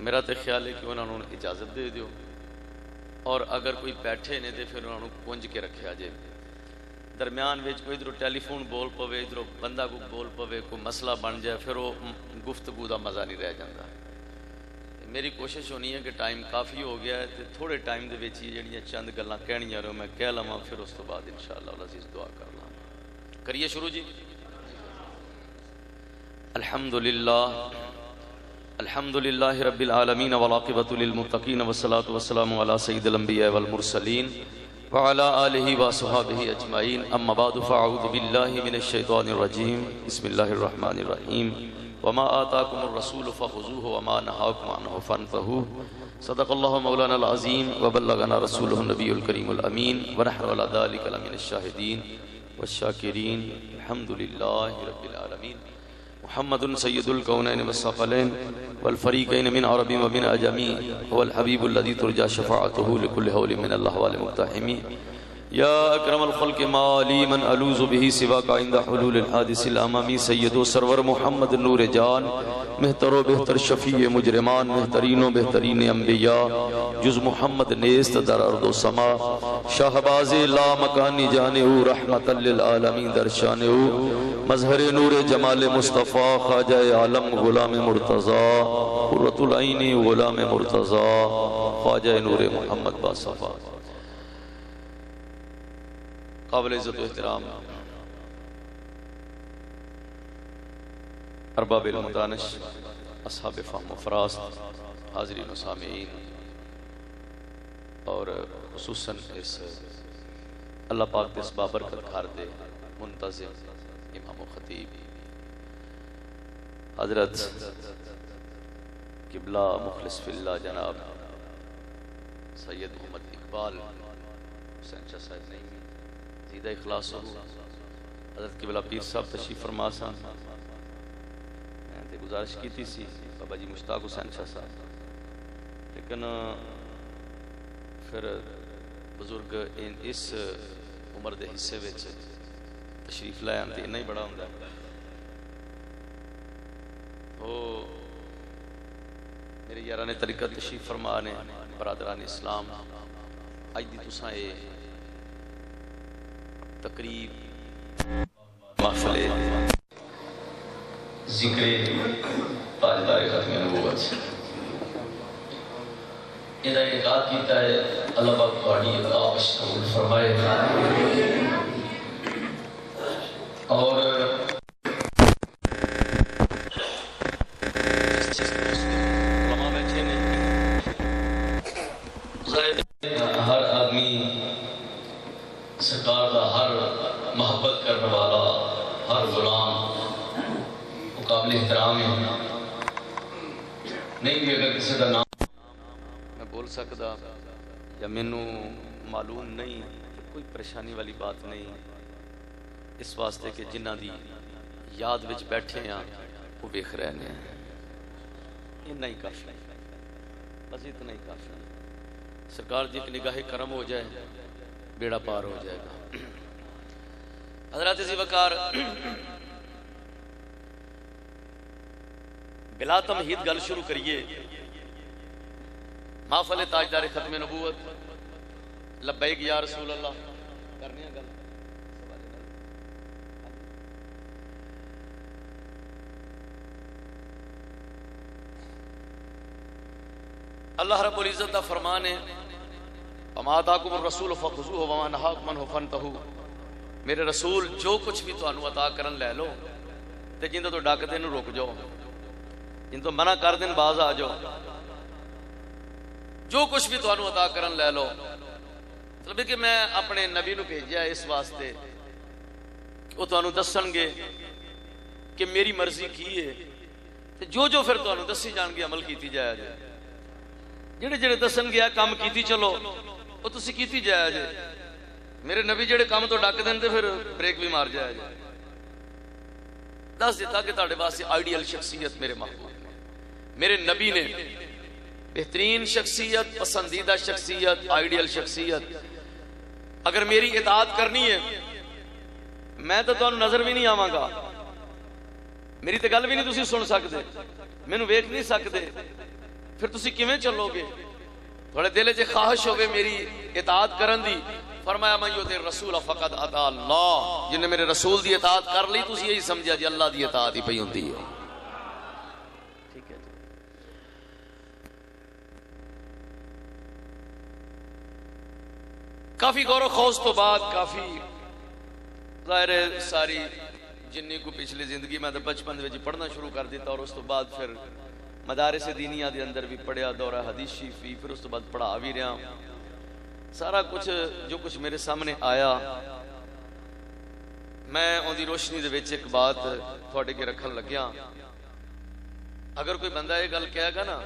میرا تو خیال ہے کہ انہوں نے اجازت دے دیو، اور اگر کوئی بیٹھے نے تو پھر انہوں نے کنج کے رکھا جائے، درمیان وچ کوئی ادھر ٹیلی فون بول پوے، ادھر بندہ کو بول پوے، کوئی مسئلہ بن جائے، پھر وہ گفتگو دا مزہ نہیں رہ جاتا۔ میری کوشش ہونی ہے کہ ٹائم کافی ہو گیا ہے، تو تھوڑے ٹائم دے وچ ہی جڑیاں چند گلاں کہنیاں رہو میں کہہ لواں، پھر اس تو بعد انشاءاللہ العزیز دعا کر لاں۔ کریے شروع جی۔ الحمدللہ الحمدللہ رب العالمین والعاقبۃ للمتقین والصلاة والسلام علی سید الانبیاء والمرسلین وعلى آلہ وصحبہ اجمعین، اما بعد فاعوذ باللہ من الشیطان الرجیم، بسم اللہ الرحمن الرحیم، وما آتاکم الرسول فخذوہ وما نہاکم عنہ فانتہوا، صدق اللہ مولانا العظیم وبلغنا رسولہ النبی الکریم الامین، ونحن علی ذلک لمن الشاہدین والشاکرین، الحمدللہ رب العالمین۔ محمد سید الکونین والثقلین والفریقین من عرب ومن عجمی، هو الحبیب الذی ترجى شفاعته لكل حول من الاحوال مقتحمی، یا اکرم الخلق ما لی من الوذ به سواک عند حلول الحادث الامامی، سید و سرور محمد نور جان، مہتر و بہتر شفیع مجرمان، مہترین و بہترین انبیاء، جز محمد نیست در ارض و سما، شاہباز لا مکانی جانہو، رحمت للعالمین در شانہو، مظہر نور جمال مصطفیٰ، خواجہ عالم غلام مرتضیٰ، قرۃ العین غلام مرتضیٰ، خواجہ نور محمد باصفا۔ قابل عزت و احترام ارباب المدانش، اصحاب فہم و فراست، حاضرین و سامعین، اور خصوصاً اس اللہ پاک دے اس بابرکت گھر دے منتظم امام و خطیب حضرت قبلہ مخلص فی اللہ جناب سید محمد اقبال حسین شاہ صاحب نہیں زیدہ اخلاص ہو، حضرت قبلہ پیر صاحب تشریف فرما سا، میں تے گزارش کی تھی سی بابا جی مشتاق حسین شاہ صاحب، لیکن پھر بزرگ اس عمر دے حصے وچ تشریف لائے آتے اتنا ہی بڑا ہوں گا۔ وہ میرے یاران طریقت تشریف فرما نے، برادران اسلام، آج دی تساں اے تقریب محفل ذکر تاجدار ختم نبوت یہ انعقاد کیتا ہے، اللہ پاک تہاڈی عطا قبول فرمائے، اور علماء بیٹھے نے، ہر آدمی سرکار دا ہر محبت کرنے والا ہر غلام قابل احترام ہے، نہیں بھی اگر کسی کا نام میں بول سکتا یا مینوں معلوم نہیں، کوئی پریشانی والی بات نہیں، اس واسطے کہ جنہ دی یاد وچ بیٹھے ہیں وہ ویکھ رہے ہیں، اتنا ہی کافی، بس اتنا ہی کافی، سرکار دی ایک نگاہ کرم ہو جائے بیڑا پار ہو جائے گا۔ حضرات ذی وقار بلا تمہید گل شروع کریے، محفل تاجدار ختم نبوت، لبیک یا رسول اللہ کرنے ہیں گل۔ اللہ رب العزت کا فرمان ہے، وما آتاکم الرسول فخذوہ وما نہاکم عنہ فانتہوا، میرے رسول جو کچھ بھی تانوں عطا کرن لے لو، تے جن تو ڈک دین رک جاؤ، جن تو منع کر دین باز آ جاؤ، جو کچھ بھی تانوں عطا کرن لے لو۔ مطلب کہ میں اپنے نبی نو بھیجیا اس واسطے وہ تانوں دسن گے کہ میری مرضی کی ہے، تے جو پھر تانوں دسی جان گے عمل کیتی جائے جائے، جڑے جڑے دسن گیا کام کیتی چلو وہ تسی کیتی جائے جائے، میرے نبی جڑے کام تو ڈک دیں تے پھر بریک بھی مار جائے جائے۔ دس دیتا کہ تاڑے واسطے آئیڈیل شخصیت میرے محبوب نے، میرے نبی نے بہترین شخصیت، پسندیدہ شخصیت، آئیڈیل شخصیت، اگر میری اطاعت کرنی ہے میں تو تانوں نظر بھی نہیں آواں گا، میری تے گل بھی نہیں تسی سن سکتے، مینوں ویکھ نہیں سکتے، پھر تسی کیویں چلو گے؟ تھوڑے دل چ خواہش ہوگی میری اطاعت کرن دی، فرمایا من یطع الرسول فقد اطاع اللہ، جن نے میرے رسول دی اطاعت کر لی تسی یہی سمجھا جی اللہ دی اطاعت ہی پئی ہوندی ہے۔ ٹھیک ہے جی۔ کافی غور و خوض تو بعد، کافی ظاہر ہے ساری جنی کو پچھلی زندگی میں تو بچپن وچ پڑھنا شروع کر دیتا، اور اس تو بعد پھر مدارس دینیہ دے اندر بھی پڑھیا، دورہ حدیث شریف بھی، پھر اس تو بعد پڑھا بھی رہا۔ سارا کچھ جو کچھ میرے سامنے آیا، میں ان دی روشنی دے وچ ایک بات تھوڑے کے رکھن لگیا۔ اگر کوئی بندہ یہ گل کہے گا نا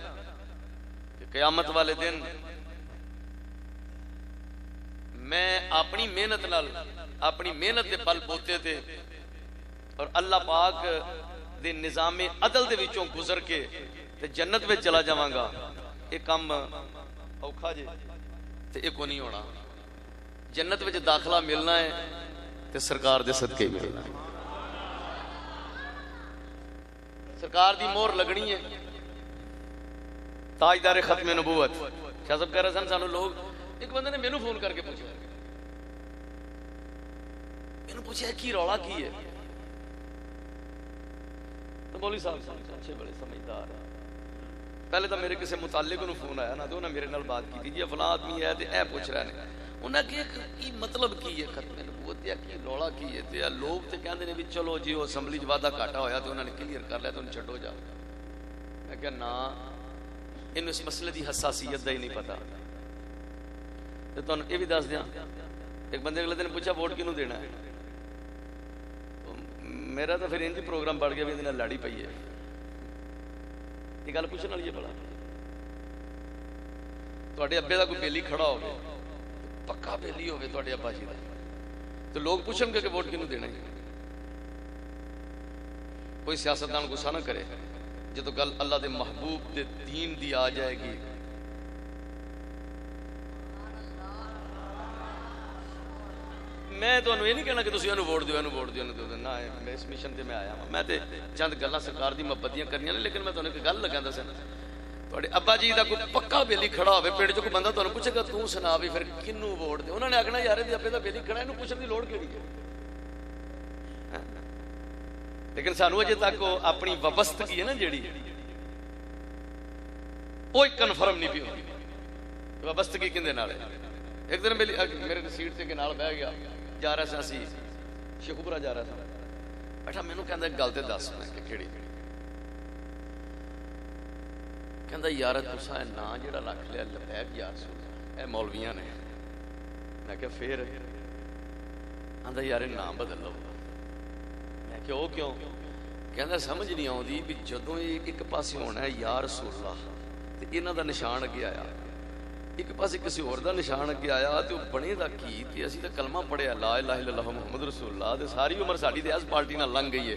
کہ قیامت والے دن میں اپنی محنت نال، اپنی محنت دے بل بوتے تے اور اللہ پاک دے نظام عدل دے وچوں گزر کے تے جنت میں چلا جاواں گا، یہ کام اوکھا جے تے یہ کو نہیں ہونا۔ جنت میں داخلہ ملنا ہے تے سرکار دے صدقے ملنا ہے، سرکار دی مہر لگنی ہے، تاجدار ختم نبوت۔ شاہ صاحب کہہ رہے سن سانو لوگ، ایک بندے نے مینوں فون کر کے پوچھا، مینوں پوچھا کی رولا کی ہے؟ تو مولوی صاحب اچھے بڑے سمجھدار، پہلے تو میرے کسی متعلق نو فون آیا نا، تو انہوں نے میرے نال بات کی جی فلاں آدمی ہے تے اے پوچھ رہے ہیں، انہاں کہ کی مطلب کی ہے ختم نبوت یا کی رولا کی ہے؟ تے لوگ تے کہندے نے بھی چلو جی وہ اسمبلی چ وعدہ گھاٹا ہویا تے انہوں نے کلیئر کر لیا، تو انہوں چھڈو جا۔ میں کہا نا، انہوں اس مسئلے دی حساسیت دا ہی نہیں پتا۔ تو تمہیں یہ بھی دس دیا، ایک بندے اگلے دن پوچھا ووٹ کینوں دینا ہے؟ میرا تو پھر انج پروگرام بڑھ گیا بھی یہ لڑی پئی ہے، یہ گل پوچھنے والی ہے بڑا۔ تھوڑے ابے کا کوئی بیلی کھڑا ہوگا، پکا بیلی ہوگی تھوڑے ابا جی کا، تو لوگ پوچھیں گے کہ ووٹ کینوں دینا ہے۔ کوئی سیاستدان غصہ نہ کرے، جب تو گل اللہ دے محبوب دے دین دی آ جائے گی، میں تو یہ نہیں کہنا کہ تسی انہوں ووٹ دیو، انہوں ووٹ دیو، نہ میں اس مشن تے میں آیا ہوں، میں تے چند گلاں سرکار دی محبتیاں کرنیاں نے، لیکن میں تانوں ایک گل لگا دساں، تھوڑے ابا جی دا کوئی پکا بیلی کھڑا ہوے پنڈ چ، کوئی بندہ تانوں پوچھے گا تو سنا بھی پھر کنوں ووٹ دے، انہوں نے آکھنا یار دی ابے دا بیلی کھڑا، اینوں پوچھن دی لوڑ کیڑی ہے؟ لیکن سانوں اجے تک اپنی وابستگی ہے نا جیڑی، وہ کنفرم نہیں پی ہوندی وابستگی کندے نال ہے۔ ایک دن میرے سیٹ سے کے نال بہ گیا، جا رہا سا سی شیخوپورہ جا رہا تھا، بیٹھا مینوں کہندا ایک گل تے دس، میں کہ کیڑی؟ کہندا یار تساں اے نا جڑا رکھ لیا لبیک یا رسول اللہ، اے مولویاں نے۔ میں کہ پھر آندا یار نام بدل لو۔ میں کہ او کیوں؟ کہندا سمجھ نہیں آوندی بھی جدوں ایک پاسے ہونا ہے یا رسول اللہ تے انہاں دا نشان اگے آیا، ایک پاسے کسی اور دا نشان اگے آیا، تے بنے دا کی؟ تے اسی تے کلمہ پڑھیا لا الہ الا اللہ محمد رسول اللہ، تے ساری عمر ساڈی تے اس پارٹی نال لنگ گئی ہے،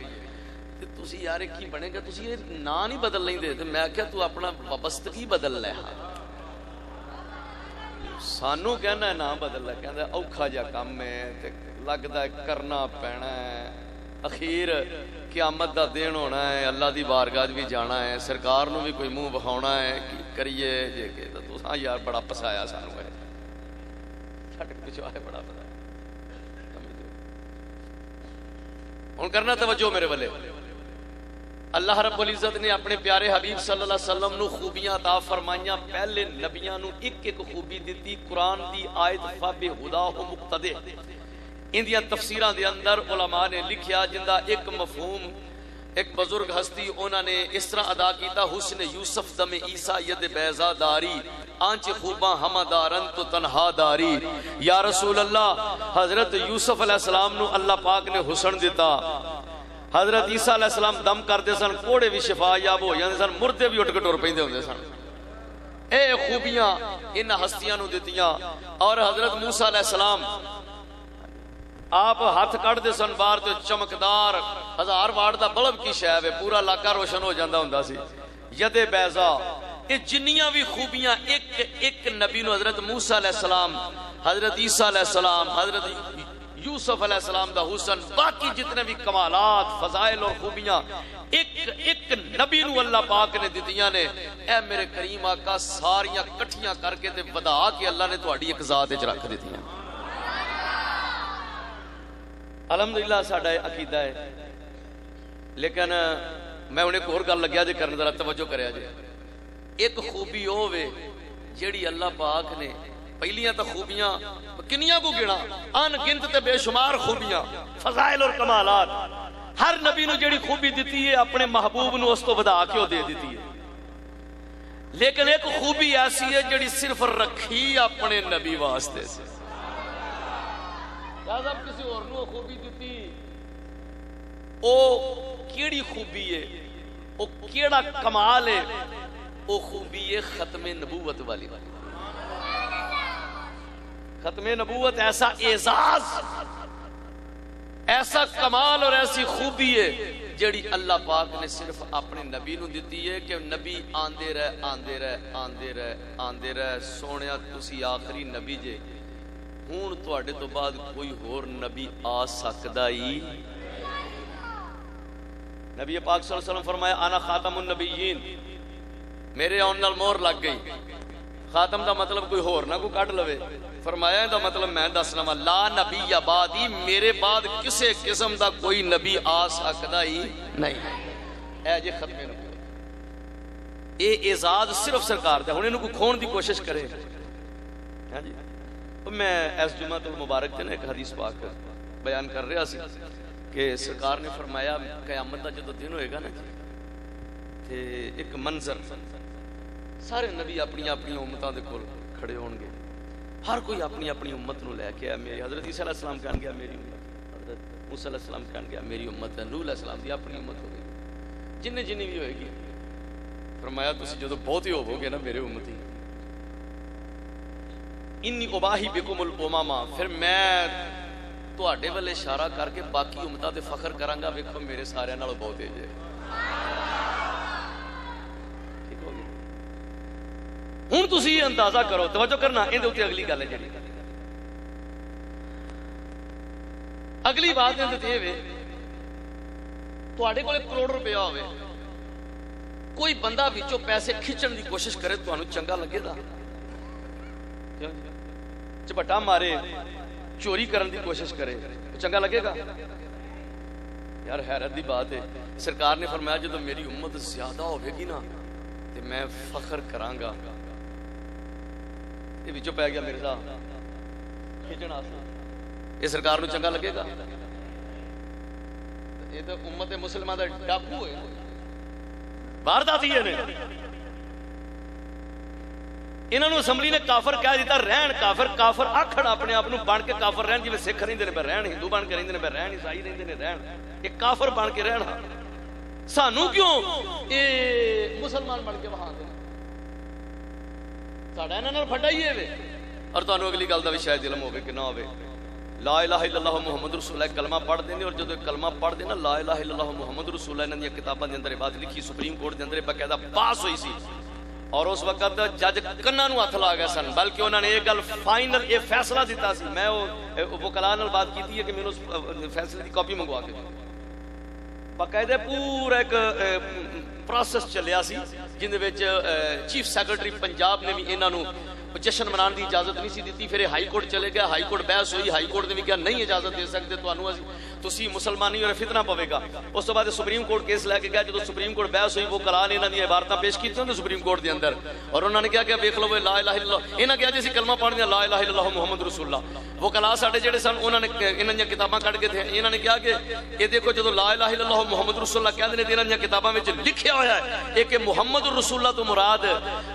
تے تسی یار کی بنے گا؟ تسی یہ نا نہیں بدل لیندے؟ تے میں کہیا تو اپنا وابستگی بدل لے۔ سانوں کہنا ہے نا بدل لے، کہندا اوکھا جا کم ہے تے لگدا ہے کرنا پینا ہے، اخیر قیامت دا دن ہونا ہے، اللہ دی بارگاہ بھی جانا ہے، سرکار نو بھی کوئی منہ بکھاؤنا ہے، کی کریے جے کہ تساں یار بڑا پسایا سانوں ہے، چھٹ پچھوا ہے بڑا پسایا۔ ہن کرنا توجہ میرے والے، اللہ رب العزت نے اپنے پیارے حبیب صلی اللہ علیہ وسلم نو خوبیاں عطا فرمائیاں، پہلے نبیاں نو ایک ایک خوبی دیتی، قرآن دی آیت فَبِهُدَاهُ مُقْتَدِهْ، ان دیا تفسیران دے اندر علماء نے لکھیا جندہ ایک مفہوم، ایک بزرگ ہستی انہوں نے اس طرح ادا کیتا، حسن یوسف دم عیسیٰ ید بیضا داری، آنچ خوباں ہمہ دارن تو تنہا داری۔ یا رسول اللہ، حضرت یوسف علیہ السلام نو اللہ پاک نے حسن دیتا، حضرت عیسیٰ علیہ السلام دم کرتے سن، کوڑے بھی شفا یاب ہو جاندے سن، مردے بھی اٹھ کے ٹر پیندے ہوندے سن۔ اے خوبیاں ان ہستیاں نو دیتیاں۔ اور حضرت موسیٰ علیہ السلام آپ ہاتھ کٹ دے سن باہر تو چمکدار 1000 واٹ دا بلب کی شے ہے، پورا علاقہ روشن ہو جاندا ہوندا سی۔ ید بیضا، یہ جنیاں بھی خوبیاں ایک نبی نو، حضرت موسیٰ علیہ السلام، حضرت عیسیٰ علیہ السلام، حضرت یوسف علیہ السلام دا حسن، باقی جتنے بھی کمالات، فضائل اور خوبیاں ایک نبی نو اللہ پاک نے دیتیاں نے، اے میرے کریم آقا ساریاں کٹھیاں کر کے تے ودا کے اللہ نے تہاڈی ایک ذات وچ رکھ دتیاں. الحمدللہ ساڈا عقیدہ ہے. لیکن میں انہیں ایک اور گل لگیا جے کرنے، ذرا توجہ کریا جے. ایک خوبی وہ ہوے جیڑی اللہ پاک نے پہلیاں تو خوبیاں کنیاں کو گنا ان گنت تے بے شمار خوبیاں فضائل اور کمالات ہر نبی نو جیڑی خوبی دیتی ہے اپنے محبوب نو اس تو ودا کے وہ دے دیتی ہے. لیکن ایک خوبی ایسی ہے جیڑی صرف رکھی اپنے نبی واسطے سے. صاحب کسی اور نو خوبی دیتی او کیڑی خوبی ہے، او کیڑا کمال ہے؟ او خوبی ہے ختم نبوت والی. ختم نبوت ایسا اعزاز، ایسا کمال اور ایسی خوبی ہے جیڑی اللہ پاک نے صرف اپنے نبی نو دیتی ہے کہ نبی آندے رہے آندے رہے آندے رہے آندے رہے. سونیا تسی آخری نبی جے، ہون تواڈے تو بعد کوئی ہور نبی آ سکدا ہی. نبی پاک صلی اللہ علیہ وسلم فرمایا انا خاتم النبیین، میرے آن نال مہر لگ گئی. خاتم دا مطلب کوئی ہور نہ کوئی کٹ لوے. فرمایا دا مطلب میں دسنا وا لا نبی بعدی، میرے بعد کسے قسم دا کوئی نبی آ سکدا ہی نہیں. اے جے ختم نبوت، اے اعزاز صرف سرکار دا. ہن اینو کوئی کھون دی کوشش کرے. ہاں جی میں اس جمعہ المبارک تے ایک حدیث پاک بیان کر رہا سی کہ سرکار نے فرمایا قیامت دا جدو دن ہوئے گا نا تے ایک منظر، سارے نبی اپنی اپنی امتاں دے کول کھڑے ہون گے، ہر کوئی اپنی اپنی امت نو لے کے. میری حضرت عیسیٰ علیہ السلام کہن گیا میری امت، حضرت موسیٰ علیہ السلام کہن گیا میری امت ہے، نوح علیہ السلام دی اپنی امت ہو گئی، جنہیں بھی ہوئے گی. فرمایا تسی جدو بہت ہی ہوو گے نا میرے امتی، انی اباہی بکم الامما، پھر میں تواڈے والے اشارہ کر کے باقی امتاں تے فخر کراں گا، ویکھو میرے سارے نالوں بہت تیز ہے. ٹھیک ہو گیا. ہن تسی اندازہ کرو، توجہ کرنا، اندے اوتے اگلی گل ہے جڑی اگلی بات ہے تے وے تواڈے کول 1 کروڑ روپیہ ہوے، کوئی بندہ وچوں پیسے کھچن دی کوشش کرے تانوں چنگا لگے گا؟ چپٹا مارے، چوری کرن دی کوشش کرے، چنگا لگے گا؟ یار حیرت دی بات ہے. سرکار نے فرمایا جدو میری امت زیادہ ہوے گی نا تے میں فخر کراں گا. یہ وچوں پی گیا مرزا کھچن واسطے، یہ سرکار نو چنگا لگے گا؟ یہ تو امت مسلمہ دا ڈاکو ہے، وارداتی ہے. انہوں نے اسمبلی نے کافر کہہ دیتا، رہن کافر. کافر آکھڑ اپنے آپ بن کے کافر رہن، جی سکھ رہندے نے پہ رہن، ہندو بن کے رہندے نے پہ رہن، عیسائی رہندے نے رہن، یہ کافر بن کے رہنا. سانو کیوں یہ مسلمان بن کے وہاں دے؟ ساڈا انہاں نال پھڈا ہی ہے. اور تانوں اگلی گل دا بھی شاید علم ہوے کہ نہ ہوے، لا الہ الا اللہ محمد رسول اللہ کلمہ پڑھ دیں، اور جدو کلمہ پڑھ دیں نا لا الہ الا اللہ محمد رسول اللہ، انہاں دی کتاباں دے اندر یہ بات لکھی، سپریم کورٹ دے اندر باقاعدہ پاس ہوئی سی. اور اس وقت جج کناں نو ہتھ لا گئے سن، بلکہ انہوں نے یہ گل فائنل یہ فیصلہ دیتا سی. میں وکلاء نال بات کی ہے کہ میرے اس فیصلے کی کاپی منگوا کے باقاعدہ پورا ایک پروسیس چلیا سی، جن دے وچ چیف سیکرٹری پنجاب نے بھی انہاں نو جشن منان دی اجازت نہیں سی دیتی. پھر ہائی کورٹ چلے گیا، ہائی کورٹ بحث ہوئی، ہائی کورٹ نے بھی کہا نہیں اجازت دے سکتے تانوں، تسی مسلمانی اور فتنہ پوے گا. اس تو بعد سپریم کورٹ کیس لے کے گیا. جدو سپریم کورٹ بحث ہوئی، وہ کلام نے انہاں دی عبارتاں پیش کیتیاں سپریم کورٹ دے اندر، اور انہوں نے کہا کہ ویکھ لو لا الہ الا اللہ. انہاں کہا جی اسی کلمہ پڑھنے لا الہ الا اللہ محمد رسول اللہ. وہ کلام ساڈے جڑے سن انہوں نے انہاں دی کتاباں کڈ کے تھے، انہوں نے کہا کہ یہ دیکھو جدو لا الہ الا اللہ محمد رسول اللہ کہندے نے انہاں دی کتاباں وچ لکھیا ہویا ہے کہ محمد رسول اللہ تو مراد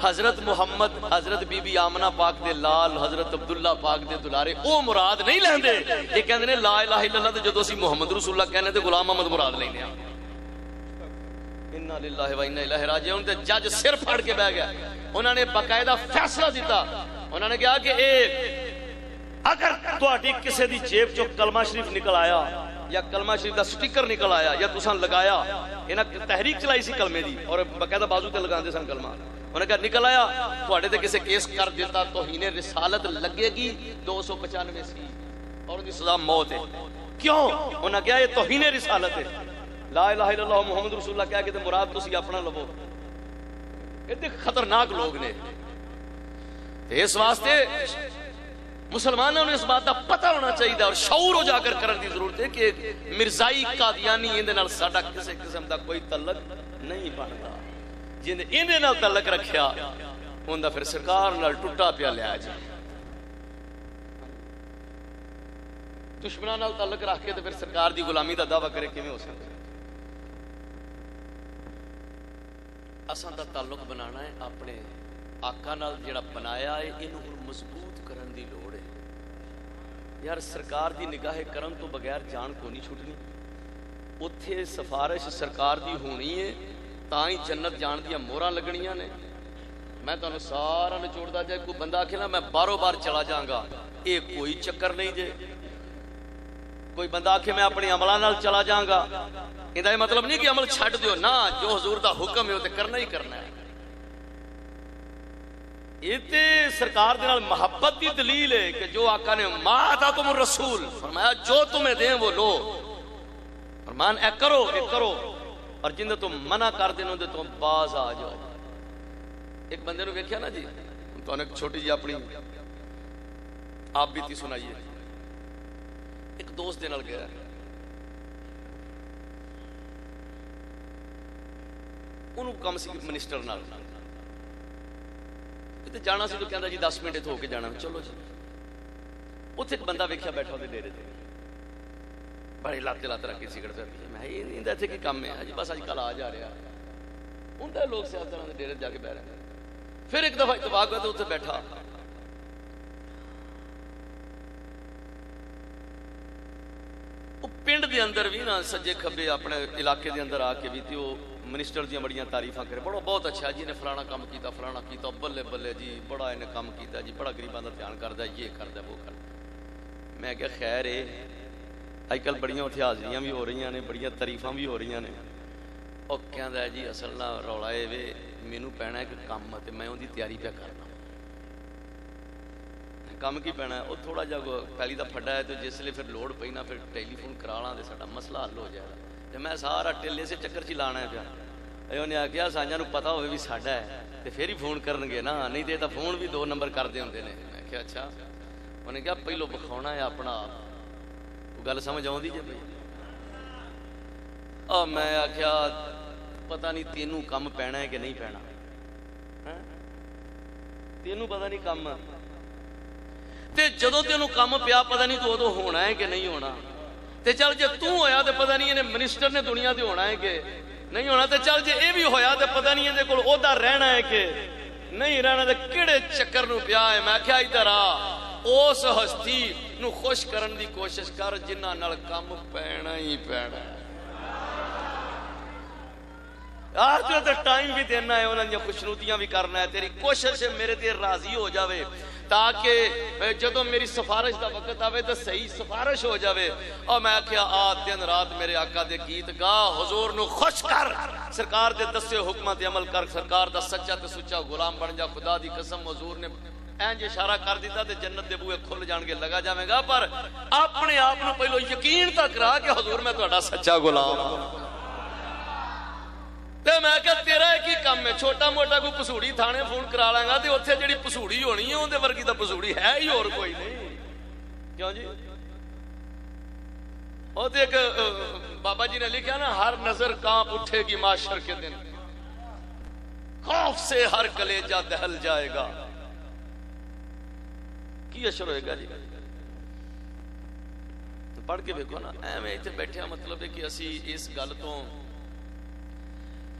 حضرت محمد، حضرت بی بی آمنہ پاک دے لال، حضرت عبداللہ پاک دے دلارے، او مراد نہیں لیندے. یہ کہندے نے لا الہ الا اللہ تے جدوں اسی محمد رسول اللہ کہنے تے غلام محمد مراد لیندے ہاں. انا للہ و انا الیہ راجعون. تے جج سر پھاڑ کے بیٹھ گیا. انہوں نے باقاعدہ فیصلہ دیتا. انہوں نے کہا کہ اگر تہاڈی کسے دی جیب چوں کلمہ شریف نکل آیا یا کلمہ شریف دا سٹیکر نکل آیا یا تساں لگایا، انہاں تحریک چلائی سی کلمے دی اور باقاعدہ بازو تے لگاندے سن کلمہ. انہوں نے کہا نکل آیا تھوڑے تے کسے کیس کر دیتا توہین رسالت لگے گی 295 سی اور ان کی سزا موت ہے. کیوں؟ انہوں نے کہا یہ توہین رسالت ہے. لا الہ الا اللہ محمد رسول اللہ کہہ کے مراد تسی اپنا لو. ایڈے خطرناک لوگ نے. اس واسطے مسلمانوں نے اس بات کا پتہ ہونا چاہیے اور شعور اجاگر کرنے کی ضرورت ہے کہ مرزائی قادیانی اندے نال ساڈا کسی قسم کا کوئی تعلق نہیں بنتا. جن اندے نال تعلق رکھیا اوندا پھر سرکار نال ٹوٹا پیا لیا جائے. دشمناں نال تعلق رکھ کے تے پھر سرکار دی غلامی دا دعویٰ کرے کیویں ہو سکتا ہے؟ اساں دا تعلق بنانا ہے اپنے آقا نال جڑا بنایا ہے اینوں ہن مضبوط کرن دی لوڑ ہے. یار سرکار دی نگاہ کرم تو بغیر جان کو نہیں چھٹنی. اوتھے سفارش سرکار دی ہونی ہے تاں ہی جنت جان دیاں موہراں لگنیاں نے. میں تانوں سارا نچوڑدا جائے کوئی بندہ آکھے نا میں بارو بار چلا جاؤں گا، اے کوئی چکر نہیں جے. کوئی بندہ آکھے میں اپنی عملہ نال چلا جاؤں گا، یہ مطلب نہیں کہ عمل چھٹ دیو نا، جو حضور دا حکم ہے وہ تے کرنا ہی کرنا ہے. یہ تے سرکار دے نال محبت دی دلیل ہے کہ جو آقا نے ما آتاکم الرسول فرمایا جو تمہیں دیں وہ لو، فرمان اے کرو اے کرو، اور جن تم منع کر دینوں دے تم باز آ جاؤ. ایک بندے نے دیکھیا نا جی، تو ایک چھوٹی جی اپنی آپ بیتی سنائیے. ایک دوست دے نال گیا، انہوں کم سی منسٹر نال جانا سی تو کہندا جی 10 منٹ ہو کے جانا. چلو جی. اتنے ایک بندہ ویکھیا بیٹھا وہ ڈیرے تے بڑے لاتے لاتے رکھ کے سگرٹ پہ پی. میں یہ اتنے کی کام ہے جی، بس اج کل آ جا رہا ہوں لوگ سیاست کے ڈیرے جا کے بہ رہے ہیں. پھر ایک دفعہ اتفاق ہوا تو اتنے بیٹھا، پنڈ دے اندر بھی نا سجے کھبے اپنے علاقے دے اندر آ کے بھی وہ منسٹر دیاں بڑیاں تعریفاں کرے، بڑا بہت اچھا جی نے فلانا کام کیتا فلانا کیتا، بلے بلے جی بڑا انہیں کام کیتا جی، بڑا غریباں دا دھیان کردا، یہ کردا وہ کردا. میں کہا خیر ہے اج کل بڑیاں اتنے حاضریاں بھی ہو رہی ہیں، بڑیاں تعریفاں بھی ہو رہی ہیں. اور کہندا جی اصل نہ رولا ہے وے مینوں پینا ہے کہ کام تے میں اون دی تیاری پہ کرنا. کام کی پینا ہے وہ تھوڑا جا پہلی دا پھڈا ہے تو جس لیے پھر لوڑ پئی نا پھر ٹیلی فون کرا لاں تے ساڈا مسئلہ حل ہو جائے گا. تے میں سارا ٹیلے سے چکر چ لانا ہے پیا. انہیں آخیا سانجاں نوں پتہ ہوئے بھی ساڈا ہے تے پھر ہی فون کرن گے نا، نہیں تے تاں فون بھی 2 نمبر کردے ہوندے نے. میں کہا اچھا. انہیں کہا پہلو بکھاؤنا ہے اپنا آپ. گل سمجھ آؤندی جے پئی؟ اور میں آخیا پتہ نہیں تینوں کم پینا ہے کہ نہیں پینا، تینوں پتہ نہیں کم تے جدوں تینوں کم پیا پتہ نہیں تو ادو ہونا ہے کہ نہیں ہونا. تے چل جے تو ہویا تے پتہ نہیں انہیں منسٹر نے دنیا تے ہونا ہے کہ نہیں ہونا. تے چل جے اے بھی ہویا تے پتہ نہیں اندے کول عہدہ رہنا ہے کہ نہیں رہنا. تے کیڑے چکر نو پیا ہے؟ میں کہا ادھر آ، اس ہستی نو خوش کرن دی کوشش کر جنہاں نال کم پینا ہی پینا ہے. آج تو ٹائم بھی دینا ہے، انہاں دی خوشنودیاں بھی کرنا ہے. تیری کوشش ہے میرے تے راضی ہو جاوے تاکہ جدوں میری سفارش دا وقت آوے تو صحیح سفارش ہو جاوے. اور میں کہا آ دن رات میرے آقا دے گیت گا، حضور نو خوش کر، سرکار دے دسے حکماں تے عمل کر، سرکار دا سچا تے سچا غلام بن جا. خدا دی قسم حضور نے اینج اشارہ کر دیتا تے جنت دے بوئے کھل جان کے لگا جاویں گا. پر اپنے آپ نو پہلو یقین تک رہا کہ حضور میں تہاڈا سچا غلام ہوں. تے میں کہا تیرا ایک ہی کم ہے، چھوٹا موٹا کوئی پسوڑی تھانے فون کرا لیں گا تے اتھے جڑی پسوڑی ہونی ہے اون دے ورگی تا پسوڑی ہے ہی اور کوئی نہیں. کیوں جی؟ اور تے ایک بابا جی نے لکھا نا، ہر نظر کانپ اٹھے گی معاشر کے دن، خوف سے ہر کلیجہ دہل جائے گا. کی اشر ہوئے گا جی؟ تو پڑھ کے دیکھو نا. ایویں ایتھے بیٹھے مطلب ہے کہ اسی اس گل تو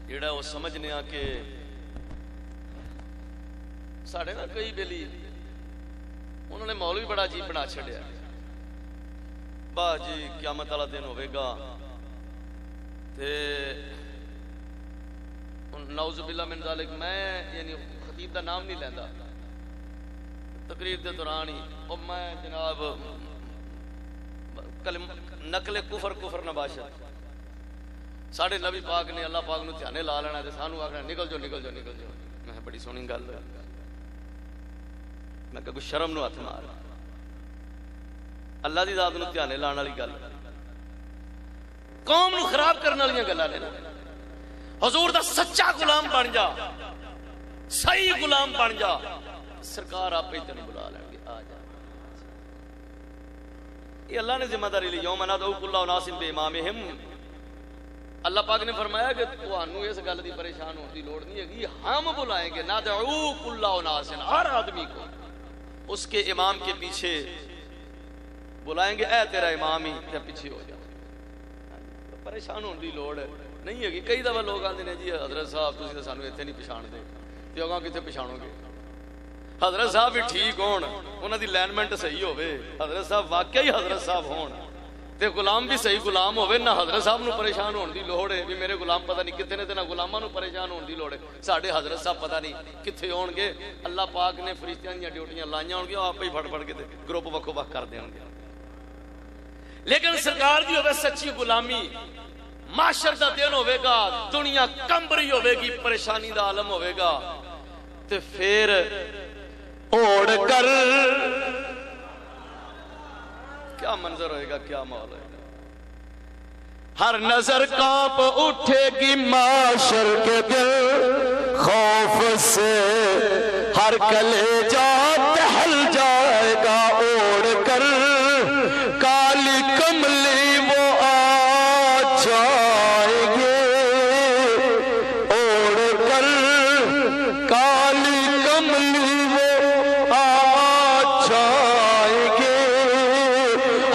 جڑا وہ سمجھنے آ کہ ساڑھے نا کئی بیلی انہوں نے مولوی بڑا عجیب بنا چھڑیا. باہ جی قیامت والا دن ہوئے گا تے نعوذ باللہ من ذالک، میں یعنی خطیب دا نام نہیں لیندا، تقریر دے دوران ہی اور میں جناب نقل کفر نباشت ساڑھے نبی پاک نے اللہ پاک نو دھیانے لا لینا تے سانو آکھنا نکل جو نکل جو نکل جو. میں بڑی سونی گل ہے. میں کہ کوئی شرم نو ہاتھ مار، اللہ دی ذات نو دھیانے لان والی گل، قوم نو خراب کرنے والی گلاں نے. حضور دا سچا غلام بن جا، صحیح غلام بن جا، سرکار آپ ہی تینوں بلا لیں گے، آ جا۔ یہ اللہ نے ذمہ داری لی، یوم ندعو کل اناس بامامہم۔ اللہ پاک نے فرمایا کہ تانوں اس گل دی پریشان ہونے دی لوڑ نہیں ہے، ہم بلائیں گے، ندعو کل اناس، ہر آدمی کو اس کے امام کے پیچھے بلائیں گے، اے تیرا امام ہی تے پیچھے ہو جا، پریشان ہونے دی لوڑ نہیں ہے۔ کئی دفعہ لوگ آتے ہیں جی حضرت صاحب تسی تے سانوں ایتھے نہیں پہچان دے، تے اگاں کتھے پہچانو گے؟ حضرت صاحب بھی ٹھیک ہون، انہاں دی لائنمنٹ صحیح ہوے، حضرت صاحب واقعی حضرت صاحب ہون، تے غلام بھی صحیح غلام ہوے، نہ حضرت صاحب نو پریشان ہون دی لوڑ ہے بھی میرے غلام پتہ نہیں کتنے نے، تے نہ غلاماں نو پریشان ہون دی لوڑ ہے ساڈے حضرت صاحب پتہ نہیں کتھے ہون گے۔ اللہ پاک نے فرشتیاں دیاں ڈیوٹیاں لائیاں ہون گیاں، آپ ہی پھڑ پھڑ کے تے گروپ وکھو وکھ کر دین گے۔ لیکن سرکار دی ہوے سچی غلامی، معاشر دا دن ہوے گا، دنیا کمب رہی ہوے گی، پریشانی دا عالم ہوے گا، تے پھر اوڑ کر کیا منظر ہوئے گا، کیا ماحول ہوئے گا۔ ہر نظر کانپ اٹھے گی معاشر کے دل خوف سے، ہر کلیجہ دہل جائے گا اوڑ کر، کالی کملی وہ آ جائے گے اوڑ کر، کالی کملی وہ آ جائے گے،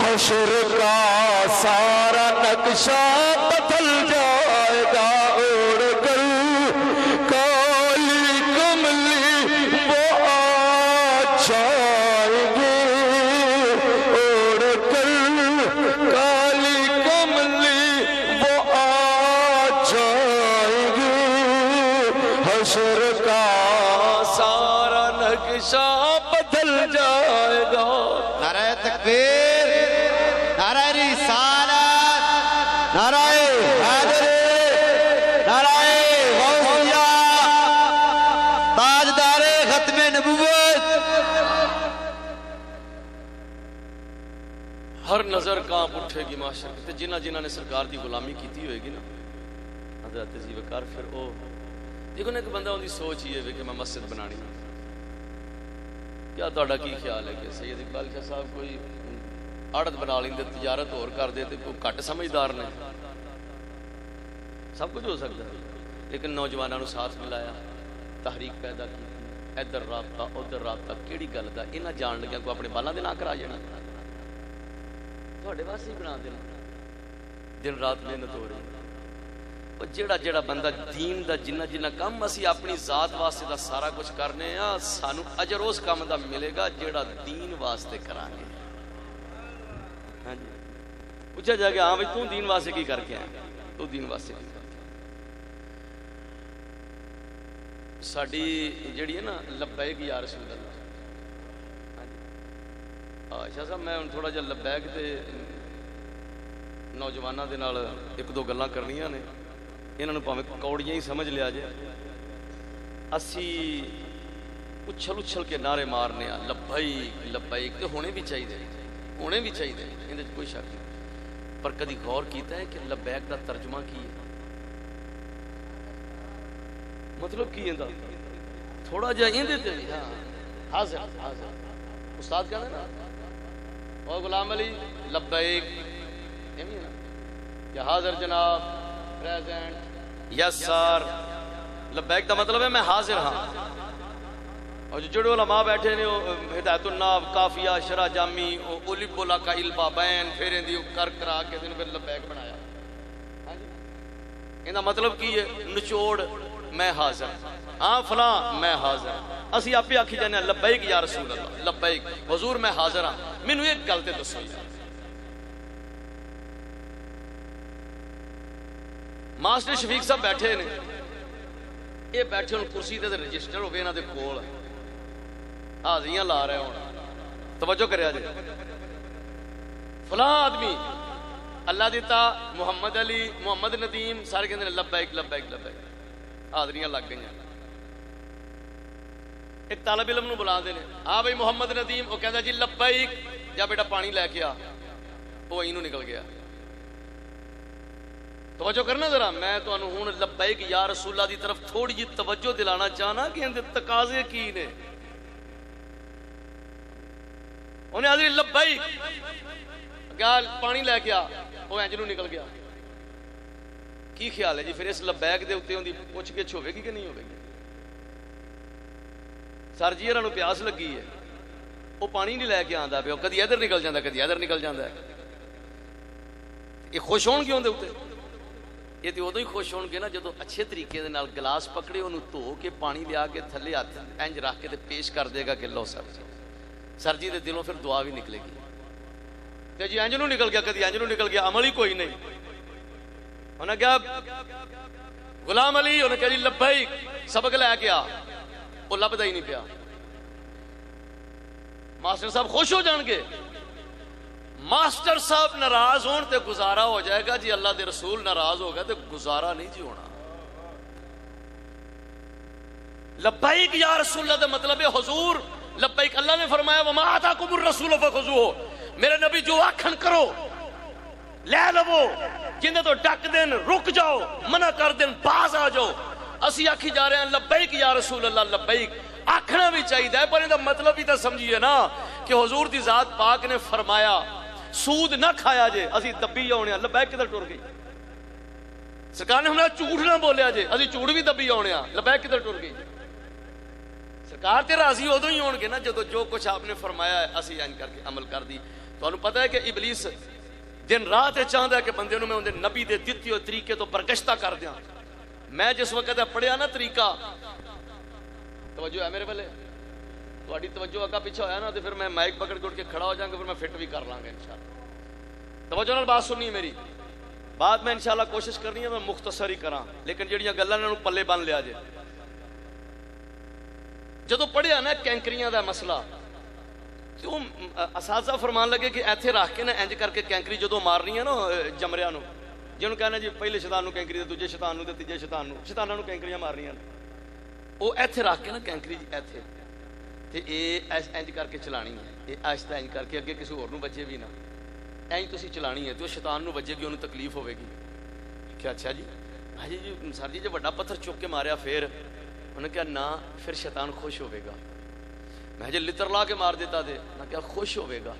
حشر کا سارا نقشہ بدل جائے گا اوڑ کر، کالی کملی وہ آ جائے گے اوڑ کر، کالی کملی وہ آ جائے گے، حشر کا سارا نقشہ بدل جائے گا۔ نعرہ تکبیر، نعرہ رسالت، نعرہ حیدری، نعرہ غوثیہ، تاجدار ختم نبوت۔ ہر نظر کانپ اٹھے گی معاشر کے، جنہ جنہ نے سرکار دی غلامی کیتی ہوئے گی نا حضرت ذی وقار، پھر او دیکھو نا ایک بندہ ان دی سوچ یہ ہے کہ میں مسجد بنانی، کیا تہاڈا کی خیال ہے کہ سید اقبال شاہ صاحب کوئی آڑت بنا لیں دے، تجارت اور کر دے تے کوئی گھٹ سمجھدار نے؟ سب کچھ ہو سکتا ہے، لیکن نوجوانوں نو ساتھ ملایا، تحریک پیدا کی، ادھر رابطہ ادھر رابطہ، کیڑی گل دا انہاں جان لگیا کوئی اپنے بالاں دے نہ کرا جانا، تہاڈے واسطے ہی بنا دینا، دن رات محنت ہو رہی۔ اور جیڑا بندہ دین دا جنہ جنہ کم اسی اپنی ذات واسطے دا سارا کچھ کرنے ہاں، سانو اجر اس کام دا ملے گا جیڑا دین واسطے کرانگے۔ ہاں جی پوچھا جائے گا ہاں بھائی تو دین واسطے کی کر کے آئے، تو دین واسطے کی کر کے ساڑی جیڑی ہے نا لبیک یا رسول اللہ۔ شاہ صاحب میں تھوڑا جا لبیک تے نوجوانہ دے نال ایک دو گلاں کرنیاں نے، انہاں نوں پاویں کوڑیاں ہی سمجھ لیا جائے، اسی اچھل اچھل کے نعرے مارنے ہیں لبیک لبیک، تے ہونے بھی چاہیے، ہونے بھی چاہیے، اندے وچ کوئی شک نہیں، پر کدی غور کیتا ہے کہ لبیک دا ترجمہ کی ہے؟ مطلب کی ہے؟ تھوڑا جا اندے تے ہاں حاضر حاضر استاد کہنا نا اور غلام علی لبیک، یا حاضر جناب، پریزنٹ، یس سر۔ لبیک دا مطلب ہے میں حاضر ہاں۔ اور جو جڑے علماء بیٹھے نے ہدایت الناب، کافیہ، شرح جامی، اولی بولا کا البا بین، پھر اندی کر کرا کے دن پھر لبیک بنایا۔ انہا مطلب کی ہے نچوڑ میں حاضر، ہاں فلاں میں حاضر، اسی آپ ہی آکھی جانے لبیک یا رسول اللہ، لبیک حضور میں حاضر ہاں، میں نے ایک گلتے دسو یا ماسٹر شفیق صاحب بیٹھے نے، یہ بیٹھے ان کرسی دے رجسٹر ہوئے انہاں دے کول حاضریاں لا رہے ہوں، توجہ کریا جائے، فلاں آدمی اللہ دیتا محمد علی، محمد ندیم، سارے کہتے ہیں لبیک لبیک لبیک، حاضریاں لگ گئی ہیں۔ ایک طالب علم نو بلا دینے، ہاں بھائی محمد ندیم، وہ کہتا جی لبیک، جا بیٹا پانی لے کے آ، وہ اینو نکل گیا، توجہ کرنا ذرا، میں تو ہوں لبیک یا رسول اللہ دی طرف تھوڑی جی توجہ دلانا چاہنا کہ اندر تقاضے کی نے. انہیں آدھی لبیک کیا پانی لے کے آ، وہ انجلو نکل گیا. کی خیال ہے جی پھر اس لبیک دے اتنے ان کی پوچھ گچھ ہوے گی کہ نہیں ہوے گی؟ سر جی انہوں پیاس لگی ہے، وہ پانی نہیں لے کے آتا پیا، کدی ادھر نکل جاتا کدی ادھر نکل جاتا ہے. یہ خوش ہون کیوں دے اتنے؟ یہ تو ادو ہی خوش ہون گے نا جدو اچھے طریقے دے نال گلاس پکڑے انہوں دھو کے پانی لیا کے تھلے ہاتھ انج رکھ کے پیش کر دے گا کہ لو سر جی دے دلوں پھر دعا بھی نکلے گی. کہ جی انج نو نکل گیا کدی انج نو نکل گیا، عمل ہی کوئی نہیں. انہیں کیا غلام علی، انہیں کہا جی لبیک سبق لے کے آ، وہ لبدا ہی نہیں پیا. ماسٹر صاحب خوش ہو جان گے، ماسٹر صاحب ناراض ہون تے گزارا ہو جائے گا جی. اللہ دے رسول ناراض ہو گیا تے گزارا نہیں جی ہونا. لبیک یا رسول اللہ دے مطلب ہے حضور لبیک. اللہ نے فرمایا وما آتاکم الرسول فخذوہ، میرے نبی جو آکھن کرو لے لو، جنہیں تو ڈک دین رک جاؤ، منع کر دین باز آ جاؤ. اسی آکھی جا رہے ہیں لبیک یا رسول اللہ. لبیک آکھنا بھی چاہیے پر یہ مطلب بھی تو سمجھیے نا کہ حضور دی ذات پاک نے فرمایا سود نہ کھایا جے، اسی دبی آنے ہیں. لبیک کدھر ٹر گئی؟ سرکار نے ہمیں جھوٹ نہ بولیا جے، اسی جھوٹ بھی دبی آنے ہیں. لبیک کدھر ٹر گئی؟ سرکار تے راضی ادو ہی ہون گے نا جدو جو کچھ آپ نے فرمایا ہے اسی انج کر کے عمل کر دی. تو انہوں پتہ ہے کہ ابلیس دن رات چاہتا ہے کہ بندے میں اندر نبی دے دتی ہوئے طریقے تو برگشتہ کر دیا. میں جس وقت پڑھیا نا طریقہ، توجہ ہے میرے پہلے، تھوڑی توجہ اگا پیچھے ہویا نا تو پھر میں مائک پکڑ کے کھڑا ہو جاؤں گا، پھر میں فٹ بھی کر لاں گا انشاءاللہ. توجہ نال بات سننی ہے میری، بات میں انشاءاللہ کوشش کرنی ہے میں مختصر ہی کراں، لیکن جڑیاں گلاں نے پلے بن لیا جے. جدو پڑھیا نا کینکریاں دا مسئلہ، تو اساتذہ فرمان لگے کہ ایتھے رکھ کے نا انج کر کے کینکری جدو مارنی ہے نا جمریاں نو، جنہوں کہنا جی پہلے شیطان نو کینکری دے، دوجے شیطان نو تے تیجے شیطان نو، شیطاناں نو کینکریاں مارنیاں، وہ ایتھے رکھ کے نا کینکری جی ایتھے تے اے انج کر کے چلانی ہے، اے آہستہ انج کر کے اگے کسی اور نو بچے بھی نا، انج تسی چلانی ہے تو شیطان نو بجے گی، انہوں تکلیف ہوے گی. کہ اچھا جی بھائی جی سر جی بڑا پتھر چک کے ماریا پھر؟ انہوں نے کہا نہ پھر شیطان خوش ہوئے گا. میں جی لتر لا کے مار دیتا دے نہ کیا خوش ہوئے گا.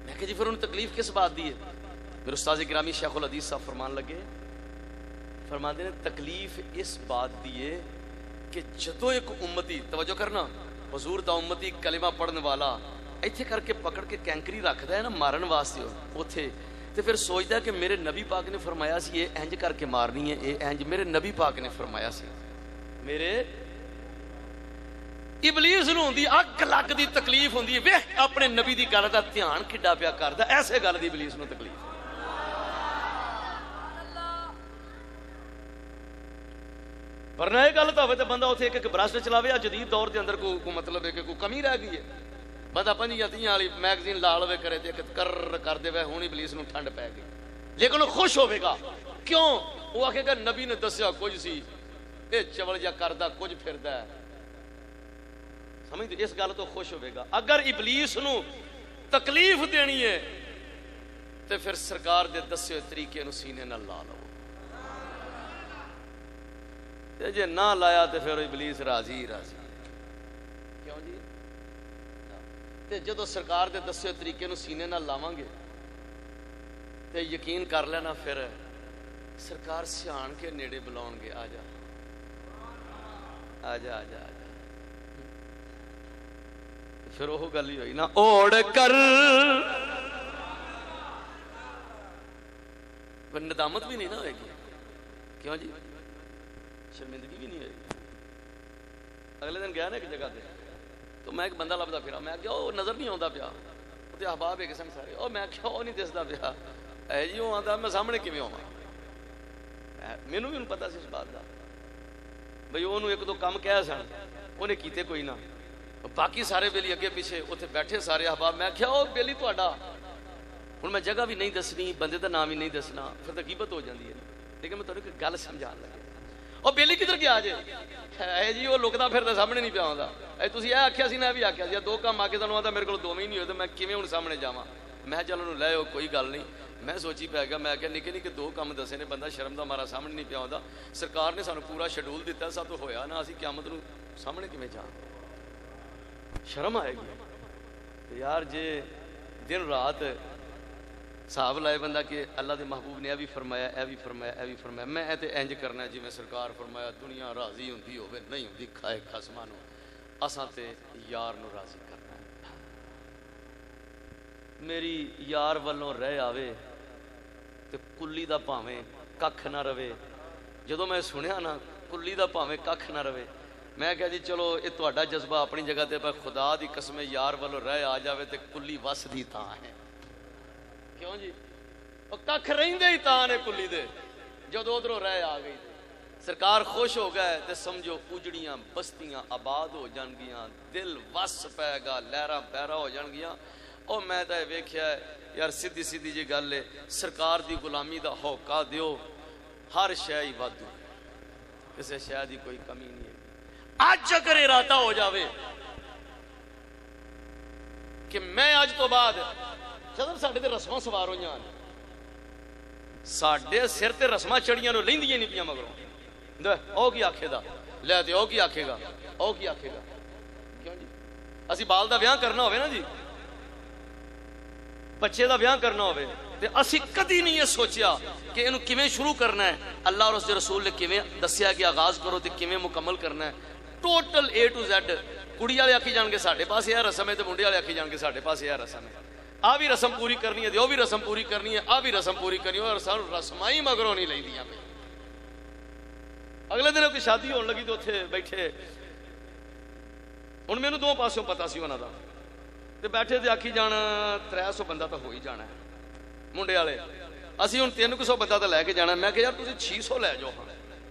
میں کہا جی پھر انہوں تکلیف کس بات دی ہے؟ میرے استاذ گرامی شیخ الحدیث صاحب فرمان لگے، فرمان دے تکلیف اس بات دی ہے کہ جدو ایک امتی، توجہ کرنا، حضور دا امتی کلمہ پڑھنے والا ایتھے کر کے پکڑ کے کینکری رکھدا ہے نا مارن واسطے اوتھے، تو پھر سوچتا ہے کہ میرے نبی پاک نے فرمایا سی یہ انج کر کے مارنی ہے، یہ انج میرے نبی پاک نے فرمایا سی. میرے ابلیس نو ہوندی اگ لگ دی تکلیف ہوندی ہے، ویکھ اپنے نبی دی گل دا دھیان کڈا پیا کردا، ایسے گل دی ابلیس نو تکلیف. ورنہ یہ گل تو ہوئے تو بندہ اتنے ایک ایک برش چلاوے. جدید دور دے اندر کوئی مطلب ہے کہ کوئی کمی رہ گئی ہے؟ بندہ 5 والی میگزین لا لوے کرے تے کر کر دے ہوں ابلیس نو ٹھنڈ پی گئی، لیکن وہ خوش ہوے گا. کیوں؟ وہ آکھے گا نبی نے دسیا کچھ سی، یہ چول جا کردا کچھ پھردا ہے. سمجھ اس گل تو خوش ہوے گا. اگر ابلیس نو تکلیف دینی ہے تو پھر سرکار دے دسے ہوئے طریقے نو سینے نال لا لو. جے نہ لایا تو پھر ابلیس راضی راضی. کیوں جی؟ تے جدو سرکار دے دسے طریقے نو سینے نال لاواں گے تے یقین کر لینا پھر سرکار سیان کے نیڑے بلاؤن گے، آ جا آ جا آ جا آ جا. پھر وہ گل ہی ہوئی نا اوڑ کر، ندامت بھی نہیں نا ہوئے گی. کیوں جی؟ شرمندگی بھی نہیں ہوئے گی. اگلے دن گیا نا ایک جگہ تے تو میں ایک بندہ لبدا پھرا، میں کیا وہ نظر نہیں آتا پیا، وہ احباب ایک سن سارے، اور میں کیا وہ نہیں دستا پیا اے جی وہ آتا میں سامنے کیویں ہوواں. مینوں بھی پتا سی اس بات کا بھئی انہوں ایک دو کام کہہ سن انہیں کیتے کوئی نہ، باقی سارے بیلی اگے پیچھے اتنے بیٹھے سارے احباب. میں کیا وہ بیلی تہاڈا، ہن میں جگہ بھی نہیں دسنی، بندے دا نام بھی نہیں دسنا، پھر تو غیبت ہو جاندی ہے. لیکن میں تمہیں ایک گل سمجھان لگا. اور بیلی کدھر گیا جے؟ اے جی وہ لکدا پھردا سامنے نہیں پیا آندا. اے تسی اے آکھیا سی نا بھی آکھیا سی، دو کام آ کے تانوں آندا میرے کول دو ہی نہیں ہوئے تو میں کیویں ہن سامنے جاواں. میں چل انہوں لے کوئی گل نہیں. میں سوچی پی گیا, میں کہ نکے نکے دو کام دسے نے, بندہ شرم دا مارا سامنے نہیں پیا ہوندا. سرکار نے سانو پورا شیڈول دیتا, سب تو ہویا نا, اسی قیامت نو سامنے کیویں جان, شرم آئے گی یار. جے دن رات حساب لائے بندہ کہ اللہ دے محبوب نے اے بھی فرمایا, اے بھی فرمایا, اے بھی فرمایا, میں تے انج کرنا جی میں سرکار فرمایا, دنیا راضی ہوندی ہوے نہیں ہوندی کھائے خصمانو, اساں تے یار نو راضی کرنا ہے. میری یار والوں رہ آوے تے کلی دا پاویں ککھ نہ رہے. جدوں میں سنیا نا کلی دا پاویں ککھ نہ رہے, میں کہا جی چلو یہ تہاڈا جذبہ اپنی جگہ تے, پر خدا دی قسم یار والوں رہ آ جاوے تے کلی وس دی تاں ہے. کیوں جی وہ ککھ رہندے ہی تاں نے کلی دے, جدوں ادھروں رہ آ گئی سرکار خوش ہو گئے تے سمجھو اجڑیاں بستیاں آباد ہو جان گیاں, دل وس پے گا, لہراں پیرا ہو جان گیاں. اور میں تو ویکھیا ہے یار سیدھی سیدھی جی گل ہے, سرکار دی غلامی دا ہوکا دیو, ہر شے ہی وادو, کسے شے دی کوئی کمی نہیں ہے. اج اگر ارادہ ہو جاوے کہ میں اج تو بعد چلو ساڈے تے رسماں سوار ہوئیاں, ساڈے سر تے رسماں چڑیاں نو لیندیاں نہیں پیاں مگروں, او کی آکھے دا لے تے او کی آکھے گا, او کی آکھے گا. کیوں جی اسی بال دا ویاہ کرنا ہوئے نا جی, بچے دا ویاہ کرنا ہوئے تے اسی کدی نہیں یہ سوچیا کہ انہوں کیویں شروع کرنا ہے, اللہ اور اس دے رسول نے کیویں دسیا کہ آغاز کرو تے کیویں مکمل کرنا ہے. ٹوٹل اے ٹو زیڈ کڑی والے آکھی جان کے ساڈے پاس یہ رسم ہے تے منڈے والے آکھی جان کے ساڈے پاس یہ رسم ہے. آ بھی رسم پوری کرنی ہے, وہ بھی رسم پوری کرنی ہے, آ بھی رسم پوری کرنی ہے, اور رسماں ہی مگروں نہیں لیندیاں پہ. اگلے دن کوئی شادی ہون لگی تو اتنے بیٹھے, ہن مینوں دو پاسوں پتا سی انہاں دا, تے بیٹھے تے آکھی جان 300 بندہ تو ہو ہی جانا ہے منڈے والے, اسی ہن 300 بندہ تو لے کے جانا. میں کہ یار تسی 600 لے جاؤ.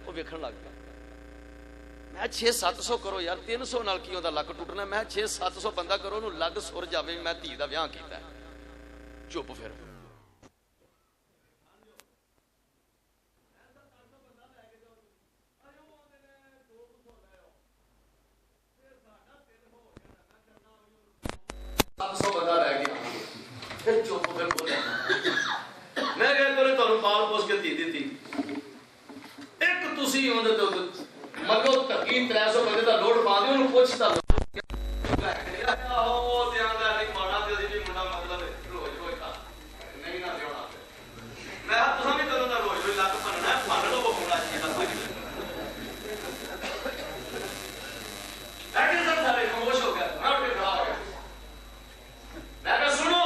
وہ ویکھن لگ پیا, میں 600-700 کرو یار, 300 نال کی ہوندا لک ٹوٹنا. میں 600-700 بندہ کرو, انہوں لگ سر جاوے میں دھی دا ویاہ کیتا ہے. چپ پھر میں کہ کرے تانوں پال پوس کے دھی دتی, ایک تسی ہوندے تے مگو تقین 300 بندے دا لوڈ پا دے, انہوں پوچھتا او دھیان دا نہیں مانا تے اسی بھی منڈا مطلب روز روز کا نہیں نہ دیونا. میں تساں بھی کرو نا روز روز لک بننا ہے, بن لو وہ منڈا چیز دا کوئی ایکے سب سارے خاموش ہو گئے. میں اٹھ کے کھڑا ہو گیا, میں کہا سنو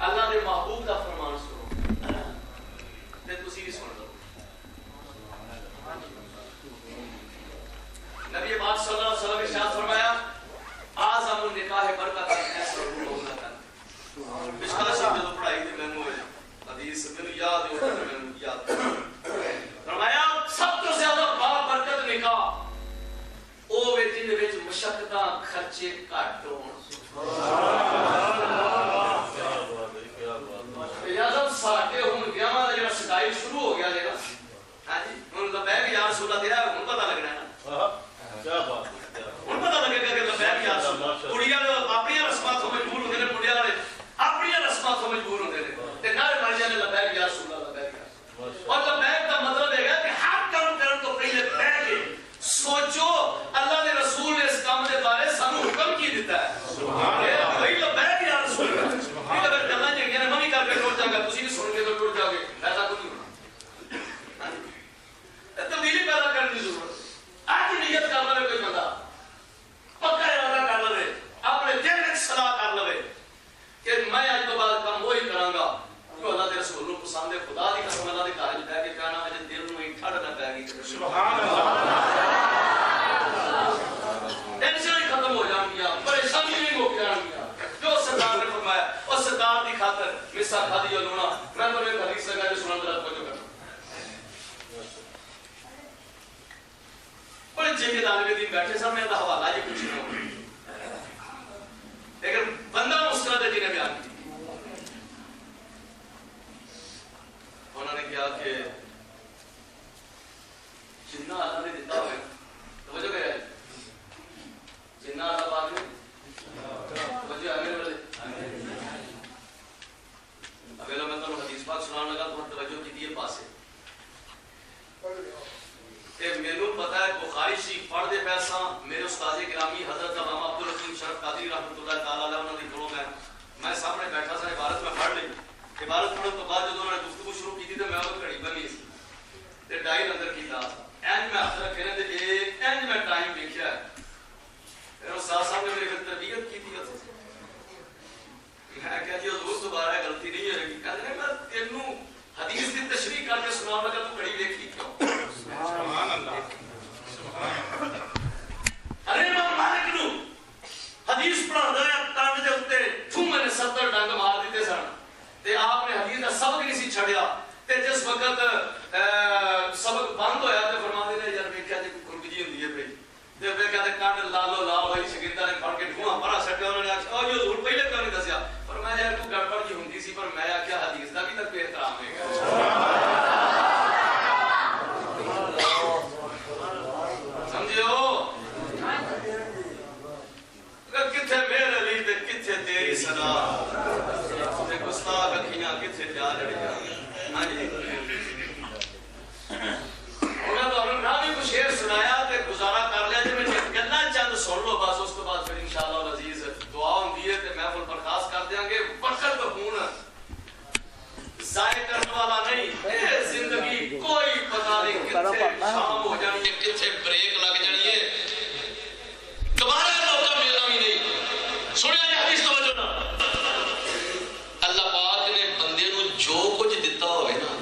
اللہ دے محبوب دا فرمان سنو تے تسی بھی سن لو. نبی پاک صلی اللہ علیہ وسلم نے ارشاد فرمایا اعظم النکاح برکت ایسا ہونا تھا. پچھلا شب جو پڑھائی تھی میں حدیث میں یاد ہے, میں یاد فرمایا سب تو زیادہ بابرکت نکاح او وے جن وچ مشقتاں خرچے گھٹ ہون. ساڈے ہن ویاہاں دا جڑا سٹائل شروع ہو گیا ہے نا, ہاں جی ہن لبیک یا رسول اللہ تیرا ہن پتہ لگنا ہے نا, کیا بات ہے, ہن پتہ لگے گا کہ لبیک یا رسول اللہ. کڑیاں اپنی رسماں تو مجبور ہوندے نے, منڈیاں والے اپنی رسماں تو مجبور ہوندے نے, تے نعرے مار جاندے لبیک یا رسول اللہ, لبیک یا رسول اللہ. اور لبیک دا مطلب ہے کہ ہر کام کرن تو پہلے بیٹھ کے سوچو اللہ دے رسول نے اس کام دے بارے سانو حکم کی دیتا ہے. سبحان اللہ, بھائی لبیک یا رسول اللہ. یہ اگر گلاں جڑیاں نے میں بھی کر کے ٹوٹ جاؤں گا, تسی بھی سن کے تو ٹوٹ جاؤ گے, ایسا کچھ نہیں ہونا. تبدیلی پیدا کرنے کی ضرورت ہے. آج نیت کر لے کوئی بندہ, پکا ارادہ کر لے, اپنے دل میں صلاح کر لے کہ میں اج تو بعد کام وہی کراں گا جو اللہ دے رسول نوں پسند ہے. خدا دی قسم اللہ دے گھر وچ بیٹھ کے کہنا اج دل نوں ٹھڑ نہ پے گی. سبحان اللہ. ٹینشن ہی ختم ہو جانگیاں, پریشانی نہیں ہو جانگیاں. جو سرکار نے فرمایا اور سرکار دی خاطر مسا کھادی لونا. میں تو ایک حدیث لگا جو سنن ذرا توجہ کرنا. بڑے چنگے طالب علم بیٹھے سن, میں دا حوالہ یہ پوچھنا ہوں, لیکن بندہ مسکرا دے جی نے بیان کی. انہوں نے کہا کہ جنہ اللہ پاک نے توجہ ہے میرے والے ابھی میں تو حدیث پاک سنانے لگا تو توجہ کی دیے پاسے کہ مینوں پتہ ہے بخاری شریف پڑھ دے پیسا میرے استاد گرامی حضرت علامہ عبدالحکیم شرف قادری رحمۃ اللہ تعالی علیہ انہوں نے کھڑو میں سامنے بیٹھا سا عبارت میں پڑھ لی عبارت پڑھنے تو بعد جب انہوں نے گفتگو شروع کی تھی تو میں وہ گھڑی بنی سی تے ڈائر اندر کیتا اینڈ میں ہاتھ رکھے نے تے اینڈ میں ٹائم دیکھیا ہے پھر استاد صاحب نے میری تربیت کی تھی میں کہا جی حضور دوبارہ غلطی نہیں ہوئے گی کہتے ہیں میں تینوں حدیث کی تشریح کر کے سناؤں لگا تو گھڑی دیکھی کیوں سبحان اللہ ارے امام مالک نو حدیث پڑھانا ہے ٹانگ دے اوتے ٹھومے نے 70 ڈنگ مار دیتے سن تے آپ نے حدیث دا سبق نہیں سی چھڑیا تے جس وقت سبق بند ہویا تے فرماندے نے یار ویکھیا جی خرگجی ہوندی ہے بھئی تے پھر کہتے کانڈ لالو لا ہوئی شاگرداں نے پڑھ کے دھواں پرا سٹیا انہوں نے آکھیا او یہ حضور پہلے کیوں نہیں دسیا پر میں یار تو گڑبڑ جی ہوندی سی پر میں آکھیا حدیث دا بھی تے احترام ہے کتھے میرے لیے تے کتھے تیری صدا تے گستاخ اکھیاں کتھے جا جڑیاں ہاں جی انہاں تو راوی کو شعر سنایا تے گزارا کر لیا جے میں گلاں چند سن لو بس اس کے بعد پھر انشاءاللہ العزیز دعا ہوندی ہے تے محفل برخاست کر دیاں گے وقت ہون ضائع کرنے والا نہیں اے زندگی کوئی پتہ نہیں کتھے شام ہو جانی ہے کتھے بریک لگ جانی ہے دوبارہ موقع ملنا بھی نہیں سنیا جی حدیث توجہ نا اللہ پاک نے بندے نو جو کچھ دیتا ہوئے نا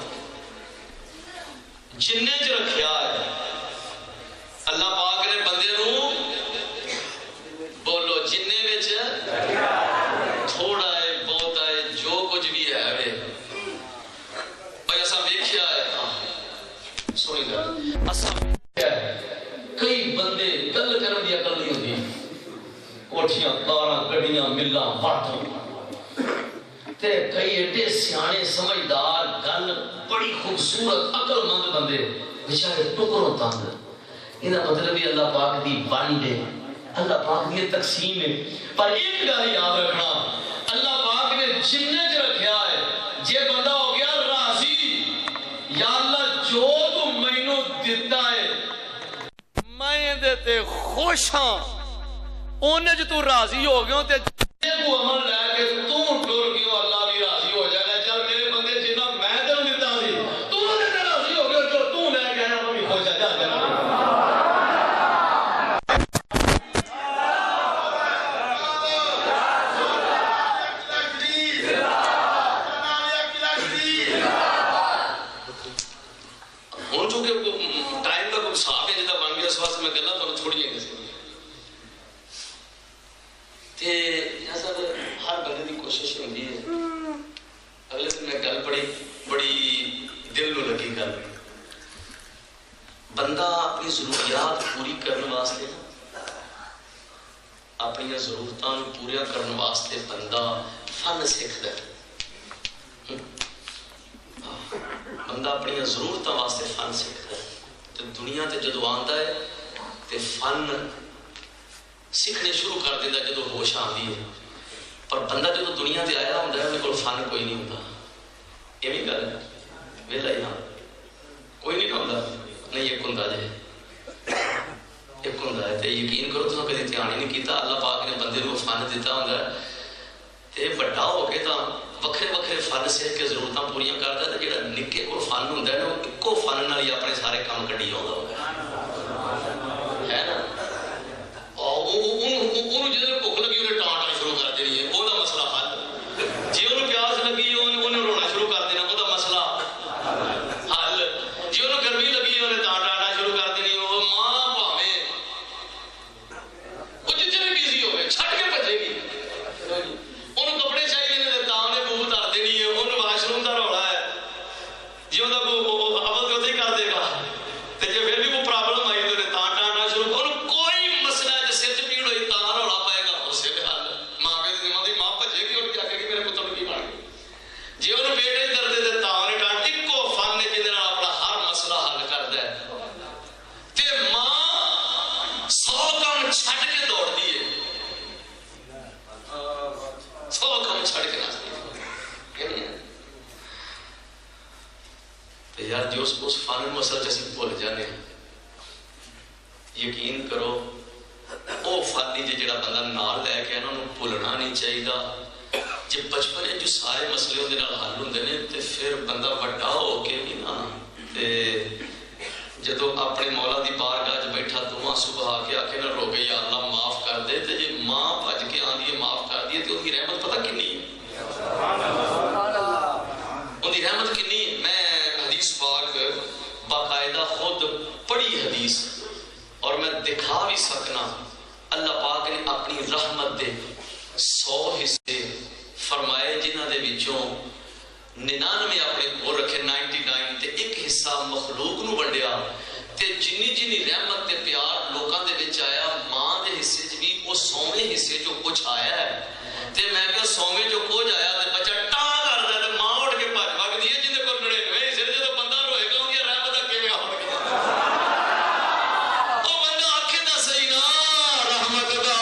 جننے چ رکھیا ہے اللہ پاک نے بندے نو بولو جننے وچ تھوڑا ہے بہت ہے جو کچھ بھی ہے وے بھائی اساں ویکھیا ہے سنی گل اساں کئی بندے گل کرن دی عقل نہیں ہوندی کوٹھیاں کاراں گڈیاں ملاں باتاں تے کئی ایڈے سیانے سمجھدار گل بڑی خوبصورت عقل مند بندے بیچارے ٹکروں تند انہاں مطلب بھی اللہ پاک دی بانڈ ہے اللہ پاک دی تقسیم ہے پر ایک گل یاد رکھنا اللہ پاک نے جننے چ رکھیا ہے جے بندہ ہو گیا راضی یا اللہ جو تو مینوں دتا ہے میں دے تے خوش ہاں اونے جو تو راضی ہو گیا تے جے کو عمل لے کے تو ٹر گیا اللہ بھی راضی ہو جائے گا چل میرے بندے جنہ میں تینوں دتا سی تو دے تے راضی ہو گیا جو تو لے کے آیا وہ بھی خوش ہے جا میں گلا تو چھوڑی ہے ہر بندے کی کوشش ہوتی ہے اگلے دن میں گل بڑی دل نو لگی گل بندہ اپنی ضروریات پوری کرنے واسطے اپنی ضرورتوں پوریا کرنے واسطے بندہ فن سیکھتا ہے بندہ اپنی ضرورتوں واسطے فن سیکھتا ہے تو دنیا تے جدو آندا ہے تے فن سیکھنے شروع کر دیتا جدو ہوش آندی ہے پر بندہ جدو دنیا تے آیا ہوندا ہے انہاں کول فن کوئی نہیں ہوندا یہ بھی گل ہے ویلا ہی ہاں کوئی نہیں ہوندا نہیں ایک ہوندا جے ایک ہوندا ہے تے یقین کرو تساں کدی دھیان ہی نہیں کیتا اللہ پاک نے بندے نو فن دیتا ہوندا ہے تے بڑا ہو کے تاں وکھرے وکھرے فن سیکھ کے ضرورتاں پوریاں کردا تے جڑا نکے کول فن ہوندا ہے نا وہ اکو فن نال ہی اپنے سارے کام کڈی آوندا ہے نا انہوں جدھر بھوک لگی انہیں ٹانٹنا شروع کر دینی ہے وہ مسئلہ حل جی انہوں پیاس لگی انہیں رونا شروع کر دینا وہ مسئلہ حل جی انہوں گرمی لگی انہیں ٹانٹنا شروع کر دینی وہ ماں پاویں وہ جتنے بھی بزی ہوئے چھٹ کے بچے گی انہوں کپڑے چاہیے نے تا انہیں بو اتار دینی ہے انہوں واش روم کا رولا ہے جی انہوں کا عمل کیوں کر دے گا تے جی پھر بھی کوئی پرابلم آئی تو انہیں ٹانٹنا شروع انہوں کوئی مسئلہ ہے جس سے پیڑ ہوئی تا رولا پائے گا اس فن نوں اصل اسی بھول جانے. یقین کرو وہ فن جڑا بندہ نال لے کے انہوں بھولنا نہیں چاہیے. جی بچپن جو سارے مسئلے وہ حل ہوتے ہیں تو پھر بندہ وڈا ہو کے بھی نا جدو اپنے مولا دی بارگاہ چ بیٹھا دعا سبھا کے آ کے نہ رو گئی یا اللہ معاف کر دے. تو جی ماں بھج کے آدھی ہے معاف کر دی تو وہی رحمت پتہ کنی ہے, وہی رحمت کنی ہے. میں حدیث پاک باقاعدہ خود پڑھی حدیث اور میں دکھا بھی سکنا. اللہ پاک نے اپنی رحمت دے 100 حصے فرمائے جنہاں دے وچوں 99 اپنے کو رکھے 99 تے ایک حصہ مخلوق نو ونڈیا. تے جنی جنی رحمت تے پیار لوکاں دے وچ آیا ماں دے حصے چ بھی وہ 100ویں حصے جو کچھ آیا ہے. تے میں کہ 100ویں جو کچھ آیا تے بچہ ٹاں کردا تے ماں اٹھ کے بھج بھگدی ہے جے کول 99 حصے جدوں بندہ روئے گا اونی رحمت کیویں آون گی. او بندہ آکھے نہ صحیح نا رحمت دا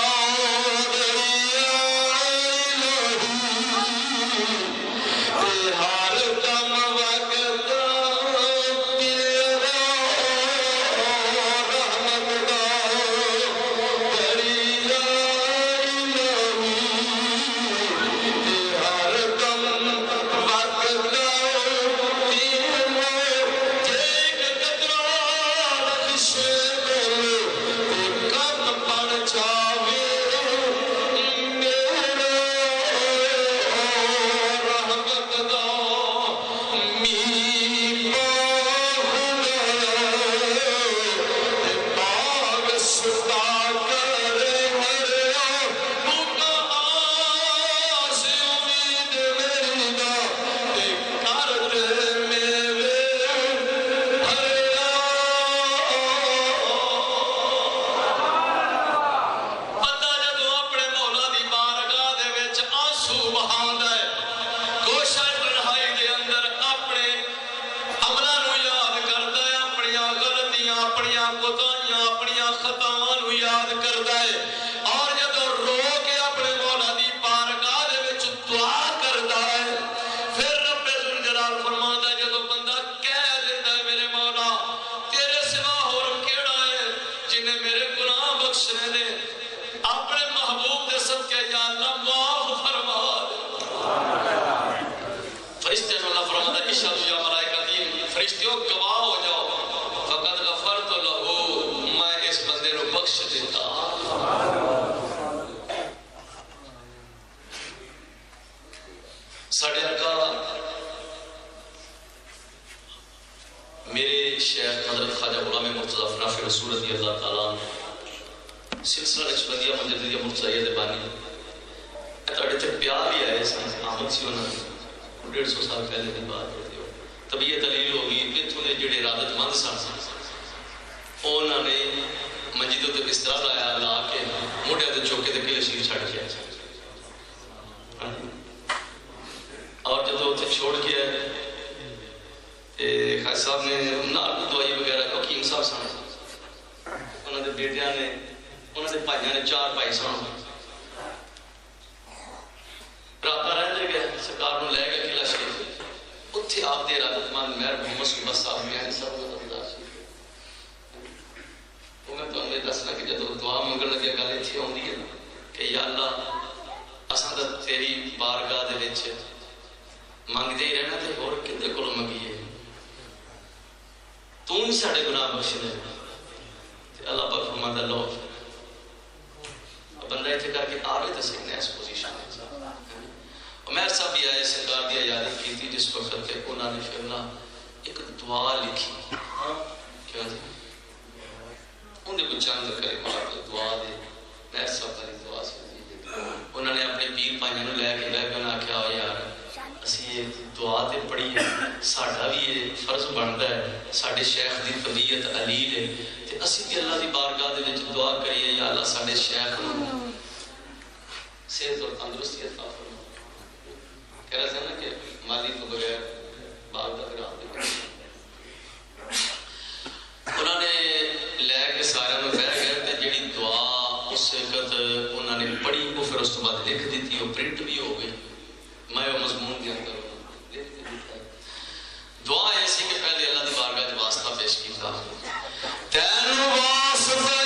دعا ایسی کہ پہلے اللہ دی بارگاہ کیتا تین واسطہ